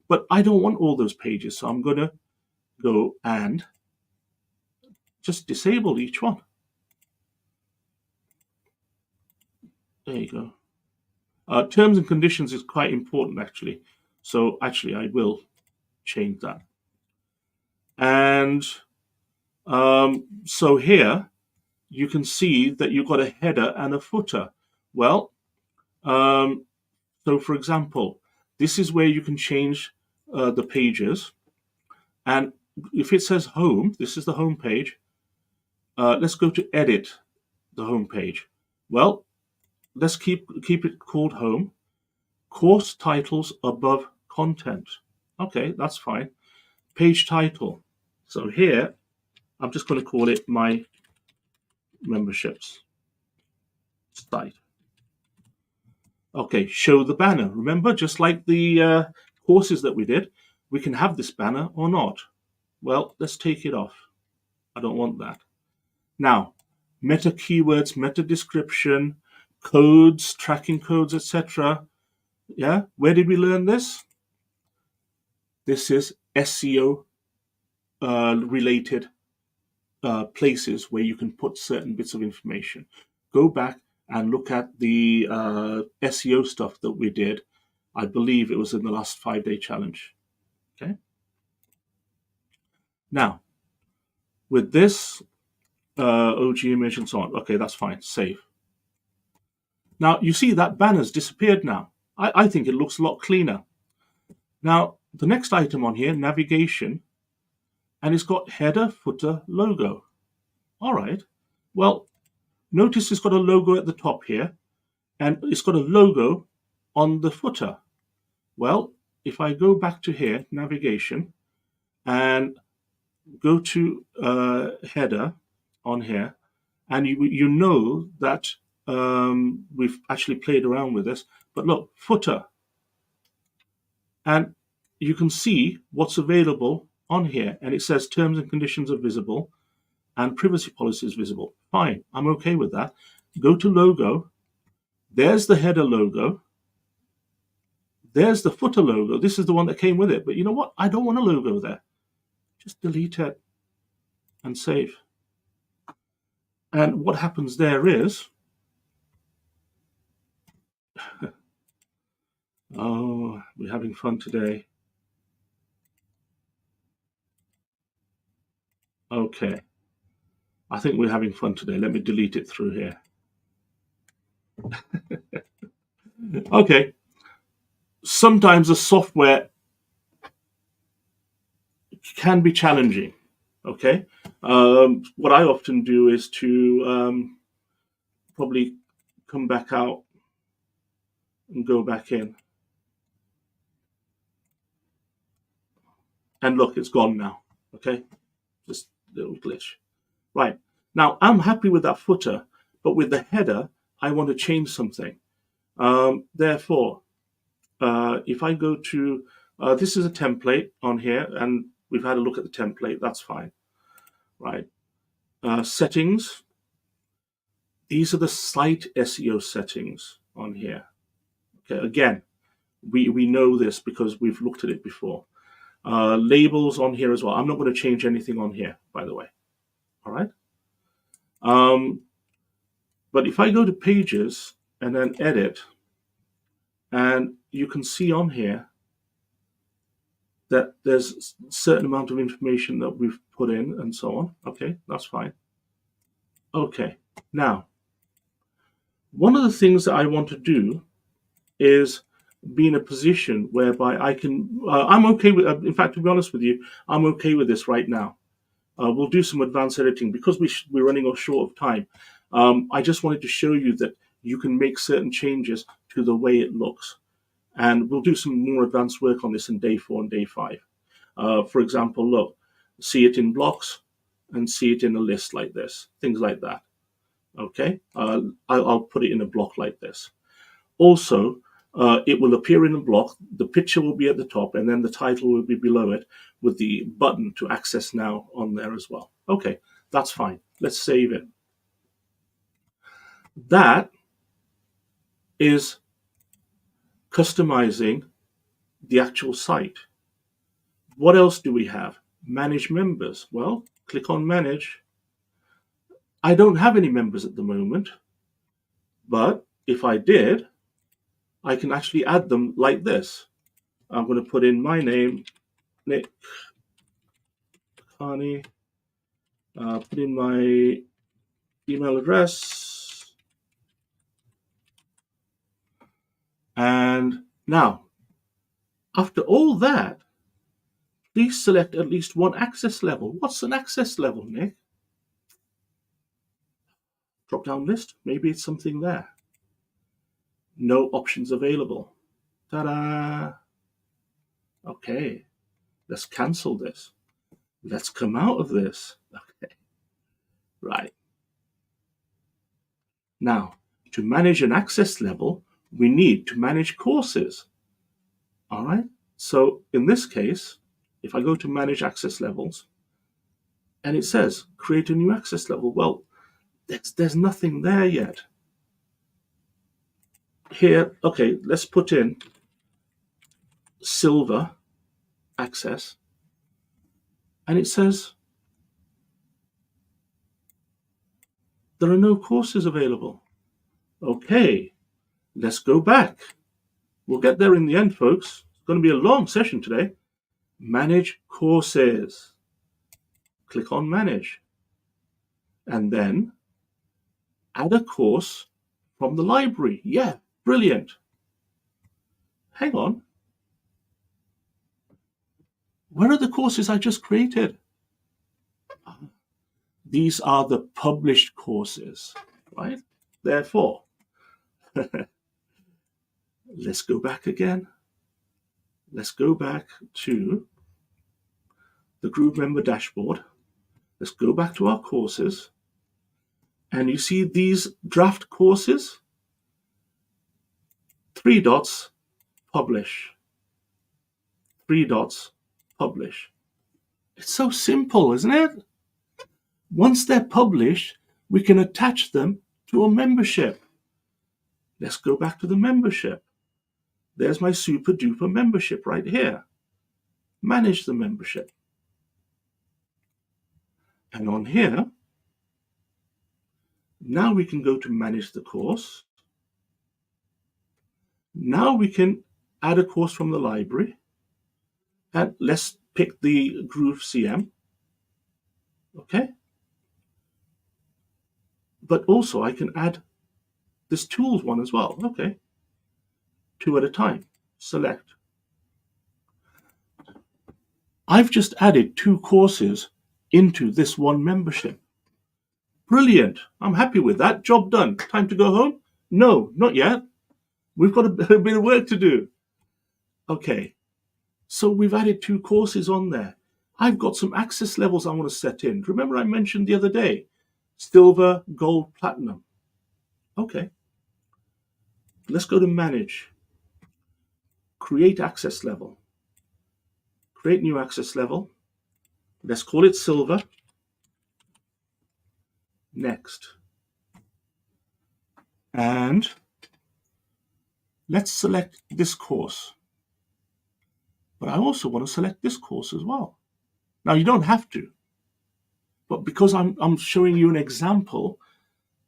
But I don't want all those pages, so I'm going to go and just disable each one. There you go. Terms and conditions is quite important, actually. So actually, I will change that. And so here, you can see that you've got a header and a footer. Well, so for example, this is where you can change the pages. And if it says home, this is the home page. Let's go to edit the home page. Well, let's keep it called home. Course titles above content. Okay, that's fine. Page title. So here, I'm just going to call it my memberships site. Okay, show the banner. Remember, just like the courses that we did, we can have this banner or not. Well, let's take it off. I don't want that. Now, meta keywords, meta description, codes, tracking codes, etc. Yeah, where did we learn this? This is SEO related places where you can put certain bits of information. Go back and look at the SEO stuff that we did. I believe it was in the last 5-day challenge. Okay. Now, with this OG image and so on, okay, that's fine. Save. Now, you see that banner's disappeared now. I think it looks a lot cleaner. Now, the next item on here, navigation, and it's got header, footer, logo. All right. Well, notice it's got a logo at the top here, and it's got a logo on the footer. Well, if I go back to here, navigation, and go to header on here, and you know that we've actually played around with this, but look, footer. And you can see what's available on here, and it says terms and conditions are visible and privacy policy is visible. Fine, I'm okay with that. Go to logo. There's the header logo. There's the footer logo. This is the one that came with it. But you know what? I don't want a logo there. Just delete it and save. And what happens there is, oh, we're having fun today. Okay. I think we're having fun today. Let me delete it through here. Okay. Sometimes the software can be challenging. Okay. What I often do is to probably come back out and go back in. And look, it's gone now. Okay. Just a little glitch. Right. Now, I'm happy with that footer, but with the header, I want to change something. Therefore, if I go to This is a template on here, and we've had a look at the template. That's fine, right? Settings. These are the site SEO settings on here. Okay, again, we know this because we've looked at it before. Labels on here as well. I'm not going to change anything on here, by the way. All right. But if I go to pages and then edit, and you can see on here that there's a certain amount of information that we've put in and so on. Okay, that's fine. Okay, now, one of the things that I want to do is be in a position whereby I can, I'm okay with, in fact, to be honest with you, I'm okay with this right now. We'll do some advanced editing because we're running short of time. I just wanted to show you that you can make certain changes to the way it looks. And we'll do some more advanced work on this in day 4 and day 5. For example, look, see it in blocks and see it in a list like this, things like that. Okay, I'll put it in a block like this. Also, it will appear in a block, the picture will be at the top, and then the title will be below it with the button to access now on there as well. Okay, that's fine. Let's save it. That is customizing the actual site. What else do we have? Manage members. Well, click on manage. I don't have any members at the moment, but if I did, I can actually add them like this. I'm going to put in my name, Nick Carney, put in my email address, and now, after all that, please select at least one access level. What's an access level, Nick? Drop down list, maybe it's something there. No options available. Ta-da! Okay, let's cancel this. Let's come out of this. Okay, right. Now, to manage an access level, we need to manage courses. All right, so in this case, if I go to manage access levels, and it says create a new access level, well, there's nothing there yet. Here, okay, let's put in silver access, and it says there are no courses available. Okay, let's go back. We'll get there in the end, folks. It's going to be a long session today. Manage courses. Click on manage. And then add a course from the library. Yeah, brilliant. Hang on. Where are the courses I just created? These are the published courses, right? Therefore, let's go back again. Let's go back to the Groove member dashboard. Let's go back to our courses. And you see these draft courses? 3 dots, publish. 3 dots, publish. It's so simple, isn't it? Once they're published, we can attach them to a membership. Let's go back to the membership. There's my super duper membership right here. Manage the membership. And on here, now we can go to manage the course. Now we can add a course from the library. And let's pick the Groove CM. Okay. But also I can add this tools one as well. Okay. 2 at a time. Select. I've just added 2 courses into this one membership. Brilliant. I'm happy with that. Job done. Time to go home? No, not yet. We've got a bit of work to do. Okay. So we've added 2 courses on there. I've got some access levels I want to set in. Remember I mentioned the other day? Silver, gold, platinum. Okay. Let's go to manage. Create access level. create new access level. Let's call it silver. Next. And let's select this course. But I also want to select this course as well. Now, you don't have to, but because I'm showing you an example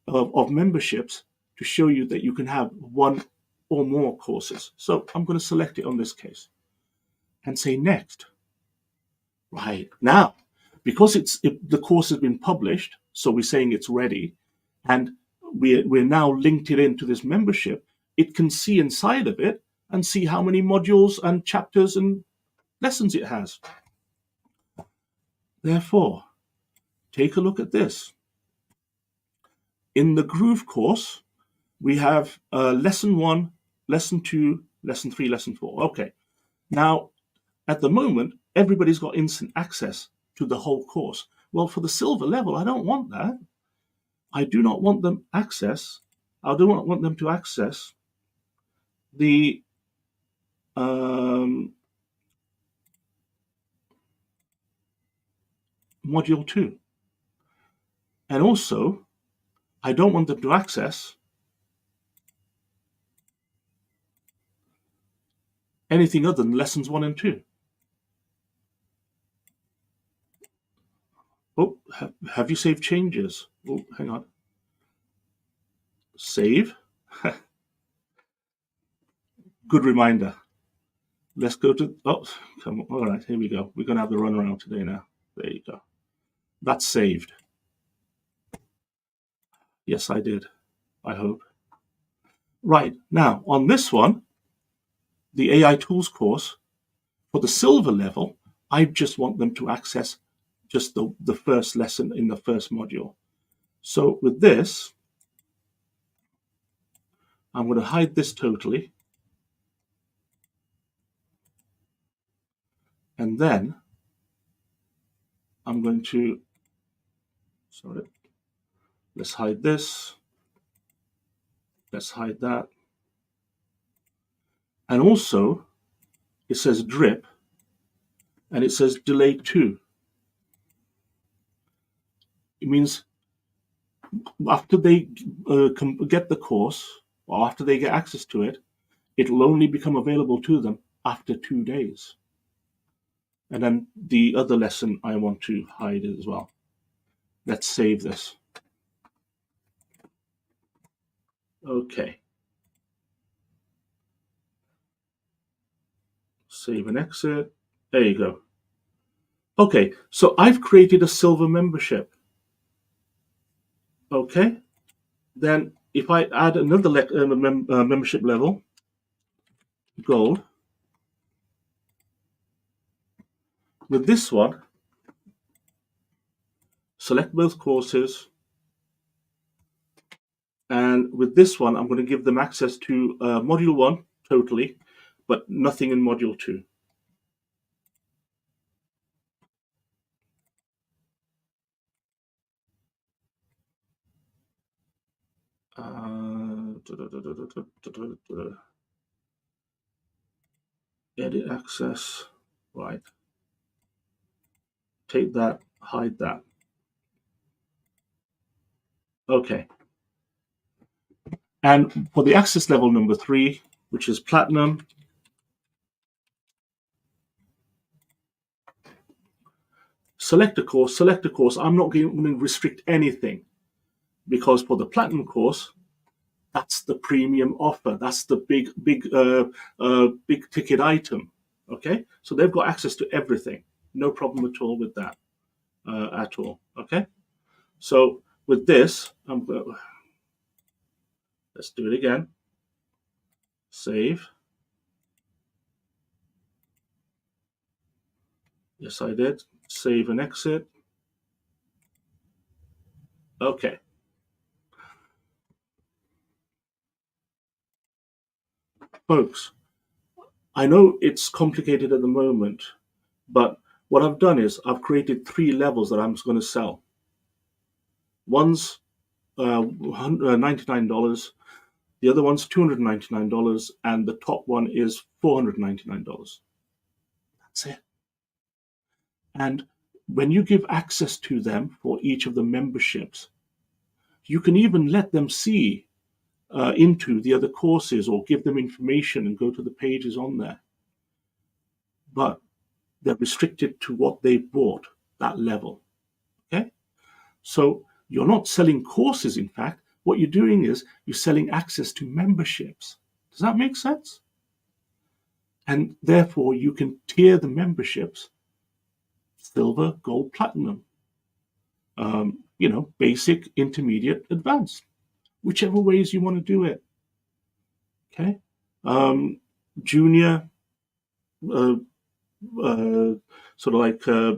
of memberships to show you that you can have one or more courses. So I'm going to select it on this case and say next. Right now, because the course has been published, so we're saying it's ready, and we're now linked it into this membership, it can see inside of it and see how many modules and chapters and lessons it has. Therefore, take a look at this. In the Groove course, we have lesson 1, lesson 2, lesson 3, lesson 4. Okay. Now, at the moment, everybody's got instant access to the whole course. Well, for the silver level, I don't want that. I do not want them access. I do not want them to access the module 2. And also, I don't want them to access anything other than lessons 1 and 2. Oh, have you saved changes? Oh, hang on. Save. Good reminder. Let's go to, oh, come on. All right, here we go. We're going to have the runaround today now. There you go. That's saved. Yes, I did. I hope. Right, now on this one, the AI Tools course, for the silver level, I just want them to access just the first lesson in the first module. So with this, I'm going to hide this totally. And then I'm going to, sorry, let's hide this. Let's hide that. And also, it says drip, and it says delay 2. It means after they get the course, or after they get access to it, it'll only become available to them after 2 days. And then the other lesson I want to hide as well. Let's save this. Okay. Save and exit. There you go. Okay, so I've created a silver membership. Okay. Then if I add another membership level, gold, with this one, select both courses. And with this one, I'm going to give them access to module 1 totally, but nothing in module 2. Edit access, right. Take that, hide that. Okay. And for the access level number 3, which is platinum, select a course. I'm not going to restrict anything, because for the platinum course, that's the premium offer. That's the big ticket item. Okay, so they've got access to everything. No problem at all with that at all. Okay, so with this, let's do it again. Save. Yes, I did. Save and exit. Okay. Folks, I know it's complicated at the moment, but what I've done is I've created 3 levels that I'm going to sell. One's $99, the other one's $299, and the top one is $499. That's it. And when you give access to them for each of the memberships, you can even let them see into the other courses or give them information and go to the pages on there. But they're restricted to what they've bought, that level. Okay? So you're not selling courses, in fact. What you're doing is you're selling access to memberships. Does that make sense? And therefore, you can tier the memberships: silver, gold, platinum, basic, intermediate, advanced, whichever ways you want to do it. Okay? Junior, uh, uh, sort of like a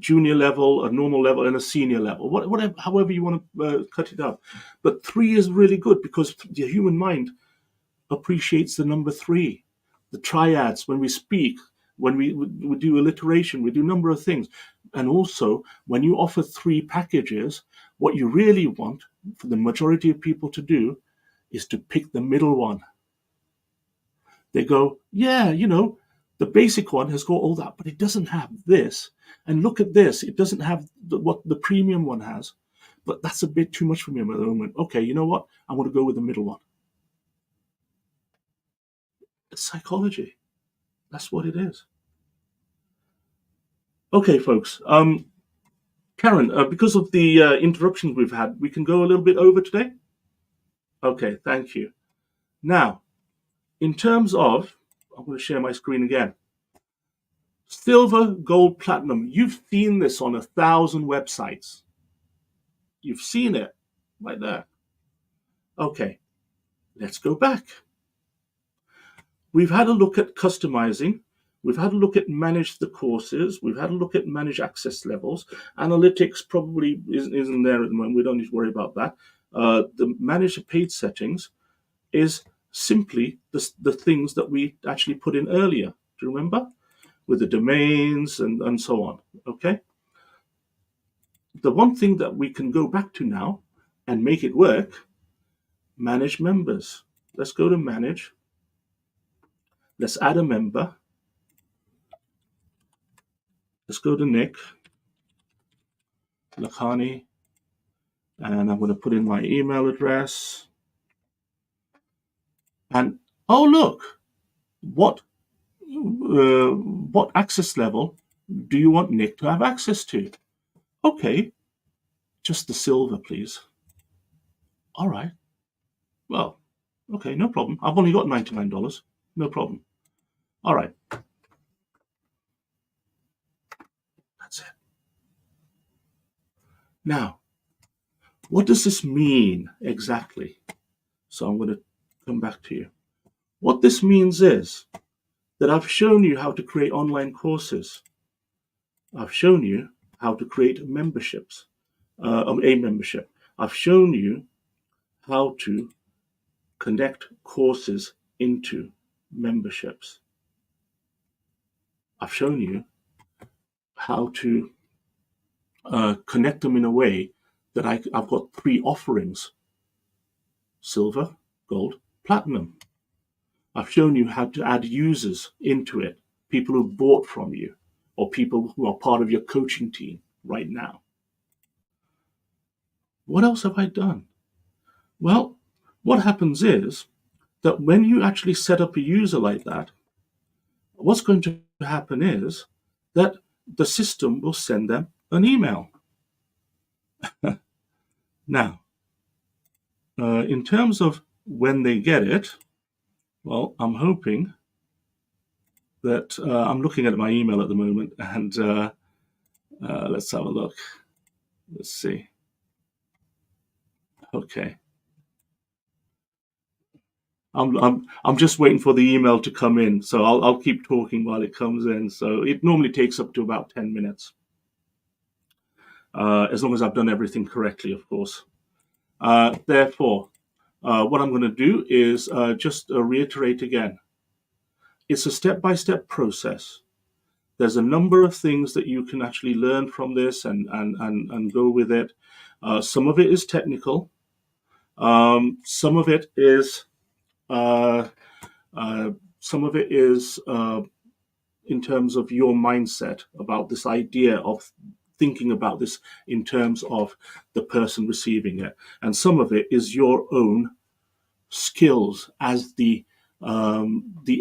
junior level, a normal level, and a senior level, whatever, however you want to cut it up. But 3 is really good because the human mind appreciates the number 3. The triads, when we speak, when we do alliteration, we do a number of things. And also, when you offer 3 packages, what you really want for the majority of people to do is to pick the middle one. They go, yeah, the basic one has got all that, but it doesn't have this. And look at this, it doesn't have what the premium one has. But that's a bit too much for me at the moment. Okay, you know what? I want to go with the middle one. It's psychology. That's what it is. Okay, folks. Karen, because of the interruptions we've had, we can go a little bit over today? Okay, thank you. Now, in terms of, I'm going to share my screen again. Silver, gold, platinum. You've seen this on 1,000 websites. You've seen it right there. Okay, let's go back. We've had a look at customizing. We've had a look at manage the courses. We've had a look at manage access levels. Analytics probably isn't there at the moment. We don't need to worry about that. The manage the paid settings is simply the things that we actually put in earlier. Do you remember? With the domains and so on. Okay. The one thing that we can go back to now and make it work, manage members. Let's go to manage. Let's add a member. Let's go to Nick Lakhani, and I'm going to put in my email address. And oh, look, what access level do you want Nick to have access to? Okay, just the silver, please. All right. Well, okay, no problem. I've only got $99. No problem. All right. That's it. Now, what does this mean exactly? So I'm going to come back to you. What this means is that I've shown you how to create online courses. I've shown you how to create memberships, a membership. I've shown you how to connect courses into memberships. I've shown you how to connect them in a way that I've got 3 offerings: silver, gold, platinum. I've shown you how to add users into it, people who bought from you, or people who are part of your coaching team right now. What else have I done? Well, what happens is that when you actually set up a user like that, what's going to happen is that the system will send them an email. Now, in terms of when they get it, well, I'm hoping that I'm looking at my email at the moment, and let's have a look. Let's see. Okay. I'm just waiting for the email to come in, so I'll keep talking while it comes in. So it normally takes up to about 10 minutes, as long as I've done everything correctly, of course. Therefore, what I'm going to do is just reiterate again. It's a step-by-step process. There's a number of things that you can actually learn from this and go with it. Some of it is technical. Some of it is in terms of your mindset about this idea of thinking about this in terms of the person receiving it. And some of it is your own skills as the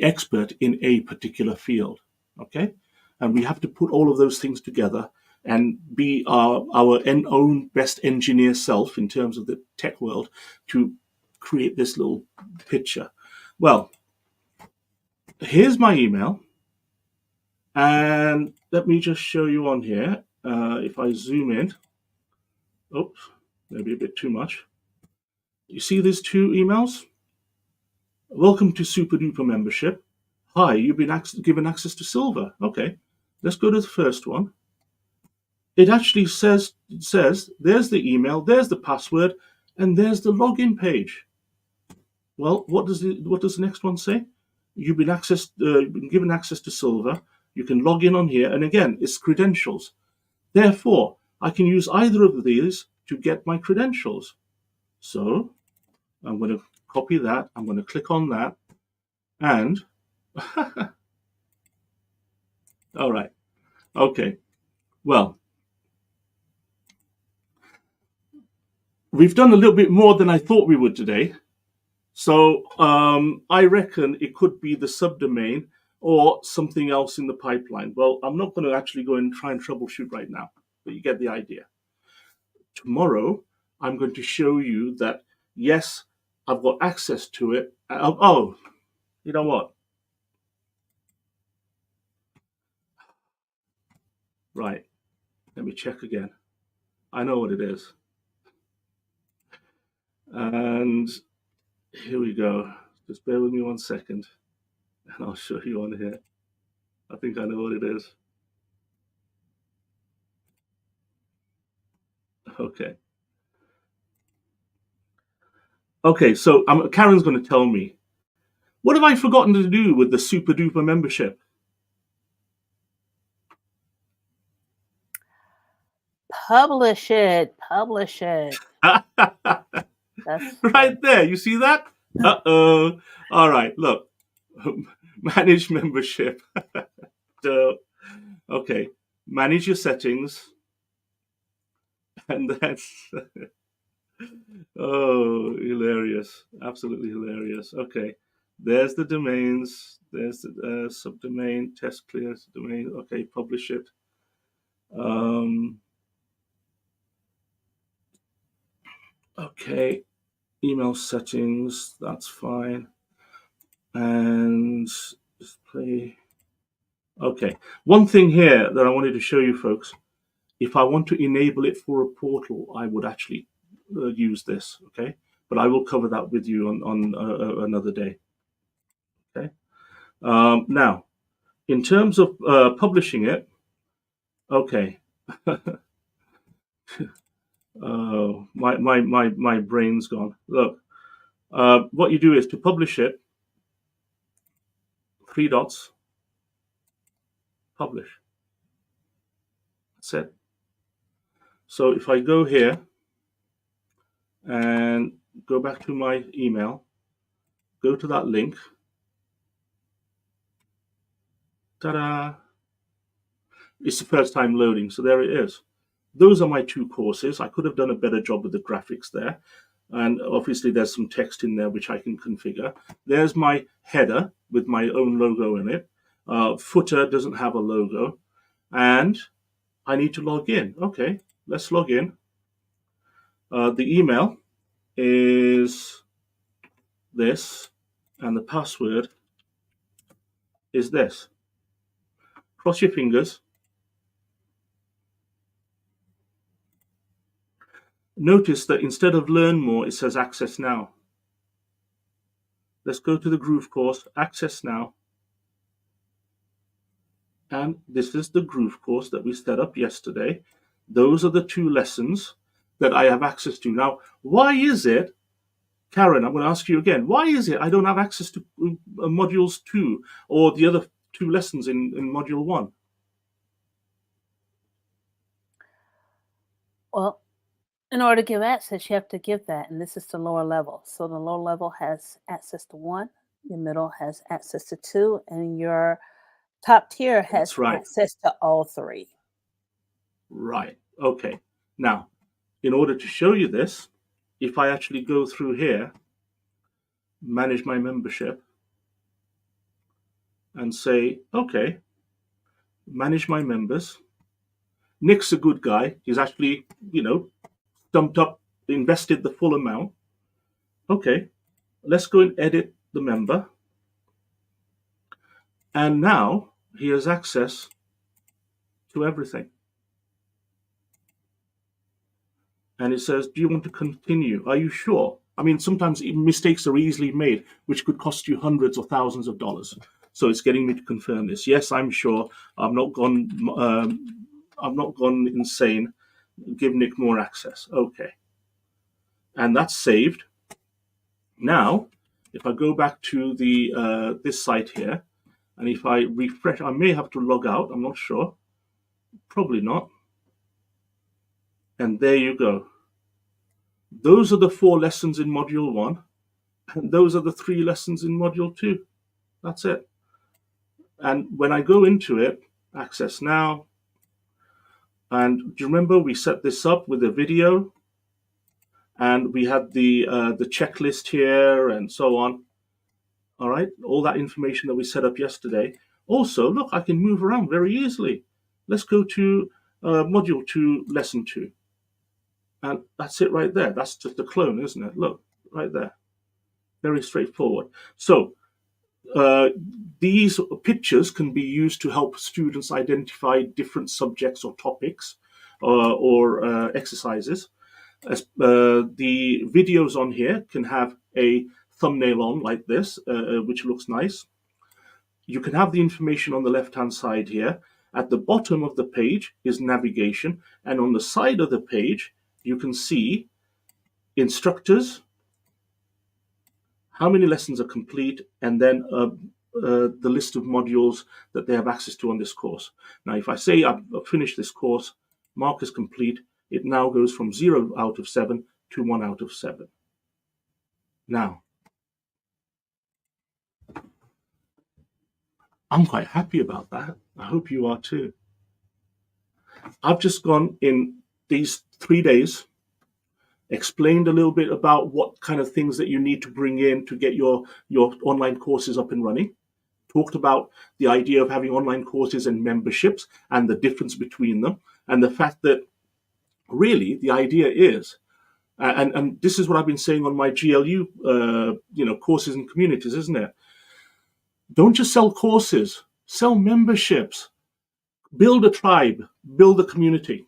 expert in a particular field. Okay, and we have to put all of those things together and be our own best engineer self in terms of the tech world to create this little picture. Well, here's my email, and let me just show you on here. If I zoom in, oops, maybe a bit too much. You see these two emails? Welcome to Super Duper membership. Hi, you've been given access to Silver. Okay, let's go to the first one. It actually says there's the email, there's the password, and there's the login page. Well, what does the next one say? You've been given access to Silver. You can log in on here, and again, it's credentials. Therefore, I can use either of these to get my credentials. So I'm going to copy that. I'm going to click on that, and all right, okay. Well, we've done a little bit more than I thought we would today. So I reckon it could be the subdomain or something else in the pipeline. Well, I'm not going to actually go and try and troubleshoot right now, but you get the idea. Tomorrow, I'm going to show you that, yes, I've got access to it. Oh, you know what? Right. Let me check again. I know what it is. And here we go. Just bear with me 1 second, and I'll show you on here. I think I know what it is. Okay. Okay, so Karen's going to tell me. What have I forgotten to do with the Super Duper membership? Publish it. Publish it. That's Right there. You see that? Uh-oh. All right, look. Manage membership. So, okay. Manage your settings. And that's... oh, hilarious. Absolutely hilarious. Okay. There's the domains. There's the subdomain, test clear domain. Okay, publish it. Okay, email settings, that's fine. And display. Okay, one thing here that I wanted to show you folks, if I want to enable it for a portal, I would actually use this, okay? But I will cover that with you on another day, okay? Now, in terms of publishing it, okay. My brain's gone. Look, what you do is to publish it, 3 dots, publish. That's it. So if I go here and go back to my email, go to that link, ta-da! It's the first time loading, so there it is. Those are my 2 courses. I could have done a better job with the graphics there. And obviously there's some text in there which I can configure. There's my header with my own logo in it. Footer doesn't have a logo. And I need to log in. Okay, let's log in. The email is this, and the password is this. Cross your fingers. Notice that instead of learn more, it says access now. Let's go to the Groove course, access now. And this is the Groove course that we set up yesterday. Those are the 2 lessons that I have access to. Now, why is it, Karen, I'm going to ask you again, why is it I don't have access to modules 2 or the other 2 lessons in module 1? well, in order to give access, you have to give that, and this is the lower level. So the lower level has access to 1, your middle has access to 2, and your Top tier has That's right. access to all three. Right. Okay. Now, in order to show you this, if I actually go through here, manage my membership, and say, okay, manage my members. Nick's a good guy. He's actually, stumped up, invested the full amount. Okay, let's go and edit the member. And now he has access to everything. And it says, do you want to continue? Are you sure? I mean, sometimes mistakes are easily made, which could cost you hundreds or thousands of dollars. So it's getting me to confirm this. Yes, I'm sure. I've not gone insane. Give Nick more access. Okay. And that's saved. Now, if I go back to the this site here, and if I refresh, I may have to log out. I'm not sure. Probably not. And there you go. Those are the 4 lessons in Module 1, and those are the 3 lessons in Module 2. That's it. And when I go into it, access now, and do you remember we set this up with a video, and we had the checklist here and so on. All right, all that information that we set up yesterday. Also, look, I can move around very easily. Let's go to Module 2, Lesson 2. And that's it right there. That's just a clone, isn't it? Look, right there. Very straightforward. So these pictures can be used to help students identify different subjects or topics or exercises. The videos on here can have a thumbnail on like this, which looks nice. You can have the information on the left-hand side here. At the bottom of the page is navigation, and on the side of the page, you can see instructors, how many lessons are complete, and then the list of modules that they have access to on this course. Now, if I say I've finished this course, mark as complete, it now goes from 0 out of 7 to 1 out of 7. Now, I'm quite happy about that. I hope you are too. I've just gone in these 3 days, explained a little bit about what kind of things that you need to bring in to get your online courses up and running. Talked about the idea of having online courses and memberships and the difference between them, and the fact that really the idea is, and this is what I've been saying on my GLU, courses and communities, isn't it? Don't just sell courses, sell memberships. Build a tribe, build a community.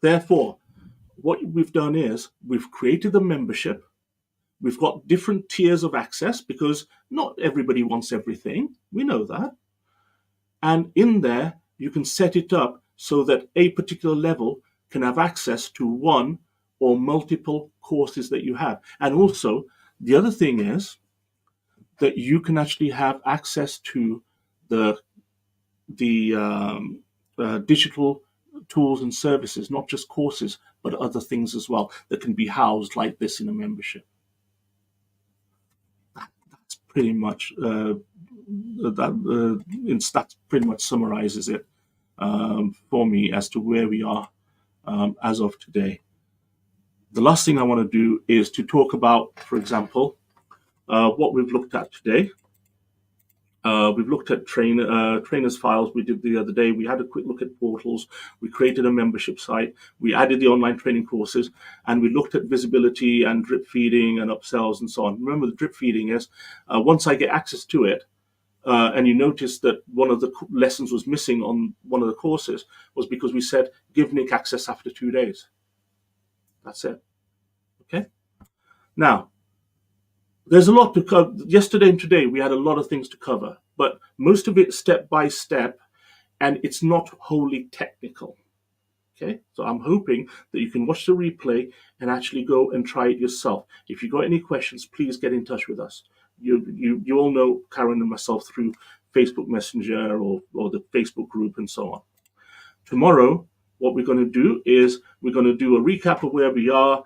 Therefore, what we've done is we've created a membership. We've got different tiers of access because not everybody wants everything. We know that. And in there, you can set it up so that a particular level can have access to one or multiple courses that you have. And also, the other thing is that you can actually have access to the digital tools and services, not just courses, but other things as well that can be housed like this in a membership. That's pretty much that pretty much summarizes it for me as to where we are as of today. The last thing I want to do is to talk about, for example, what we've looked at today. We've looked at trainers files we did the other day. We had a quick look at portals. We created a membership site. We added the online training courses, and we looked at visibility and drip feeding and upsells and so on. Remember, the drip feeding is once I get access to it, and you notice that one of the lessons was missing on one of the courses was because we said, give Nick access after 2 days. That's it. Okay? Now, there's a lot to cover. Yesterday and today, we had a lot of things to cover, but most of it step by step, and it's not wholly technical. Okay, so I'm hoping that you can watch the replay and actually go and try it yourself. If you've got any questions, please get in touch with us. You all know Karen and myself through Facebook Messenger or the Facebook group and so on. Tomorrow, what we're going to do is we're going to do a recap of where we are.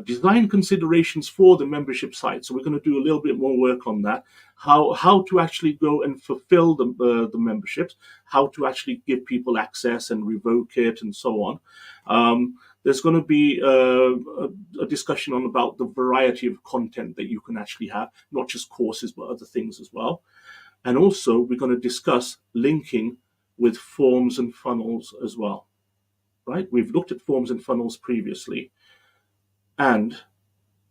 design considerations for the membership site. So we're going to do a little bit more work on that. How to actually go and fulfill the memberships, how to actually give people access and revoke it, and so on. There's going to be a discussion on about the variety of content that you can actually have, not just courses, but other things as well. And also, we're going to discuss linking with forms and funnels as well, right? We've looked at forms and funnels previously, and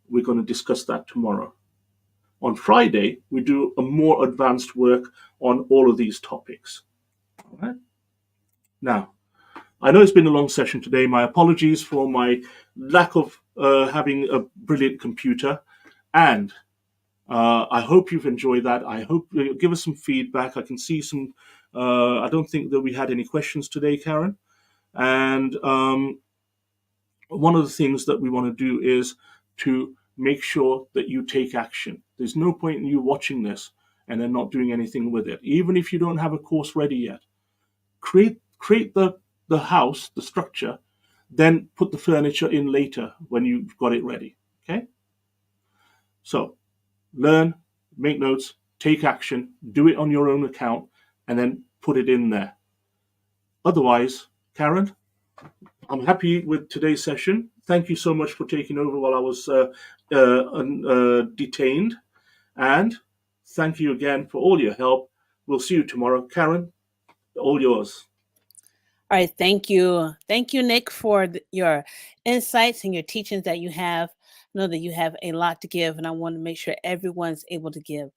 we're going to discuss that tomorrow. On Friday, we do a more advanced work on all of these topics. All right? Now, I know it's been a long session today. My apologies for my lack of having a brilliant computer, and I hope you've enjoyed that. I hope you give us some feedback. I can see some. I don't think that we had any questions today, Karen. And one of the things that we want to do is to make sure that you take action. There's no point in you watching this and then not doing anything with it. Even if you don't have a course ready yet, create the house, the structure, then put the furniture in later when you've got it ready. Okay? So learn, make notes, take action, do it on your own account, and then put it in there. Otherwise, Karen, I'm happy with today's session. Thank you so much for taking over while I was detained. And thank you again for all your help. We'll see you tomorrow. Karen, all yours. All right, thank you. Thank you, Nick, for your insights and your teachings that you have. I know that you have a lot to give, and I want to make sure everyone's able to give,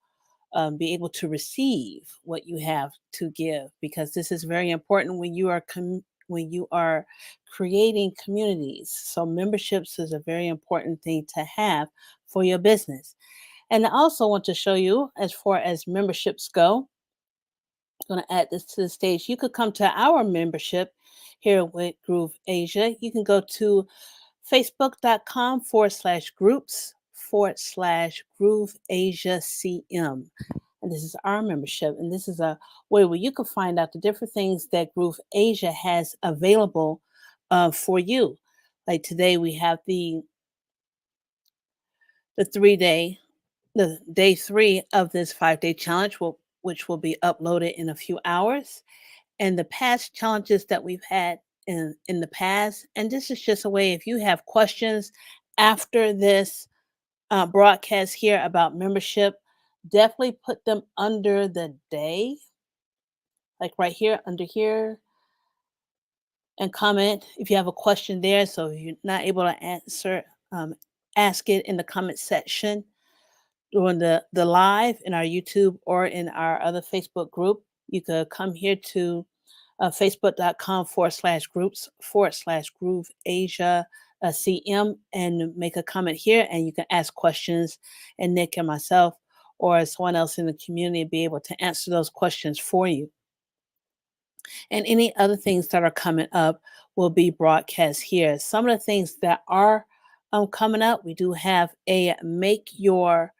be able to receive what you have to give, because this is very important when you are when you are creating communities. So memberships is a very important thing to have for your business. And I also want to show you, as far as memberships go, going to add this to the stage. You could come to our membership here with Groove Asia. You can go to facebook.com/groups/Groove Asia CM. And this is our membership. And this is a way where you can find out the different things that Groove Asia has available for you. Like today, we have the 3 day, the day 3 of this 5 day challenge, which will be uploaded in a few hours, and the past challenges that we've had in the past. And this is just a way, if you have questions after this broadcast here about membership, definitely put them under the day, like right here, under here, and comment if you have a question there. So if you're not able to answer, ask it in the comment section during the live in our YouTube or in our other Facebook group. You could come here to facebook.com/groups/Groove Asia CM and make a comment here, and you can ask questions, and Nick and myself or someone else in the community be able to answer those questions for you. And any other things that are coming up will be broadcast here. Some of the things that are coming up, we do have a make your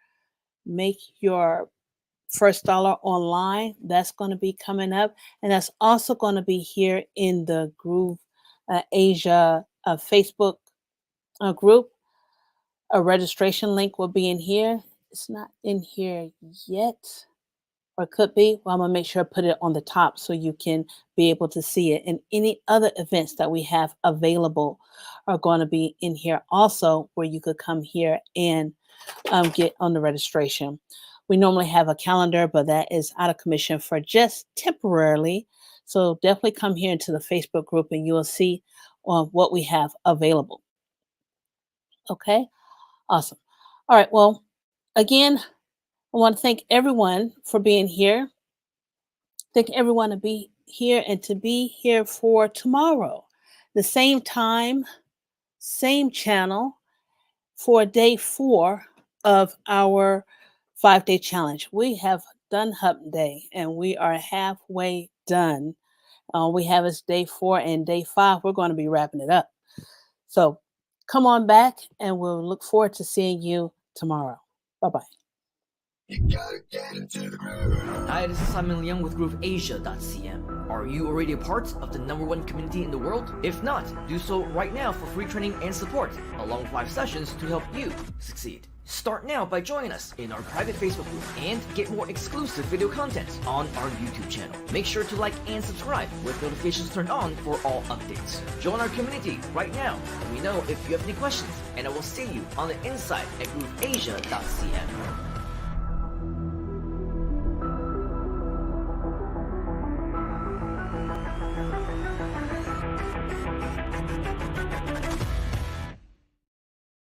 first dollar online. That's going to be coming up, and that's also going to be here in the Groove Asia Facebook group. A registration link will be in here. It's not in here yet, or it could be. Well, I'm gonna make sure I put it on the top so you can be able to see it. And any other events that we have available are going to be in here also, where you could come here and get on the registration. We normally have a calendar, but that is out of commission for just temporarily. So definitely come here into the Facebook group and you will see what we have available. Okay, awesome. All right, well, again, I want to thank everyone for being here. Thank everyone to be here and to be here for tomorrow. The same time, same channel for day 4 of our 5 day challenge. We have done Hump Day and we are halfway done. We have this day 4 and day 5. We're going to be wrapping it up. So come on back and we'll look forward to seeing you tomorrow. Bye bye. Hi, this is Simon Liang with GrooveAsia.cm. Are you already a part of the #1 community in the world? If not, do so right now for free training and support, along with 5 sessions to help you succeed. Start now by joining us in our private Facebook group and get more exclusive video content on our YouTube channel. Make sure to like and subscribe with notifications turned on for all updates. Join our community right now. Let me know if you have any questions, and I will see you on the inside at GrooveAsia.cm.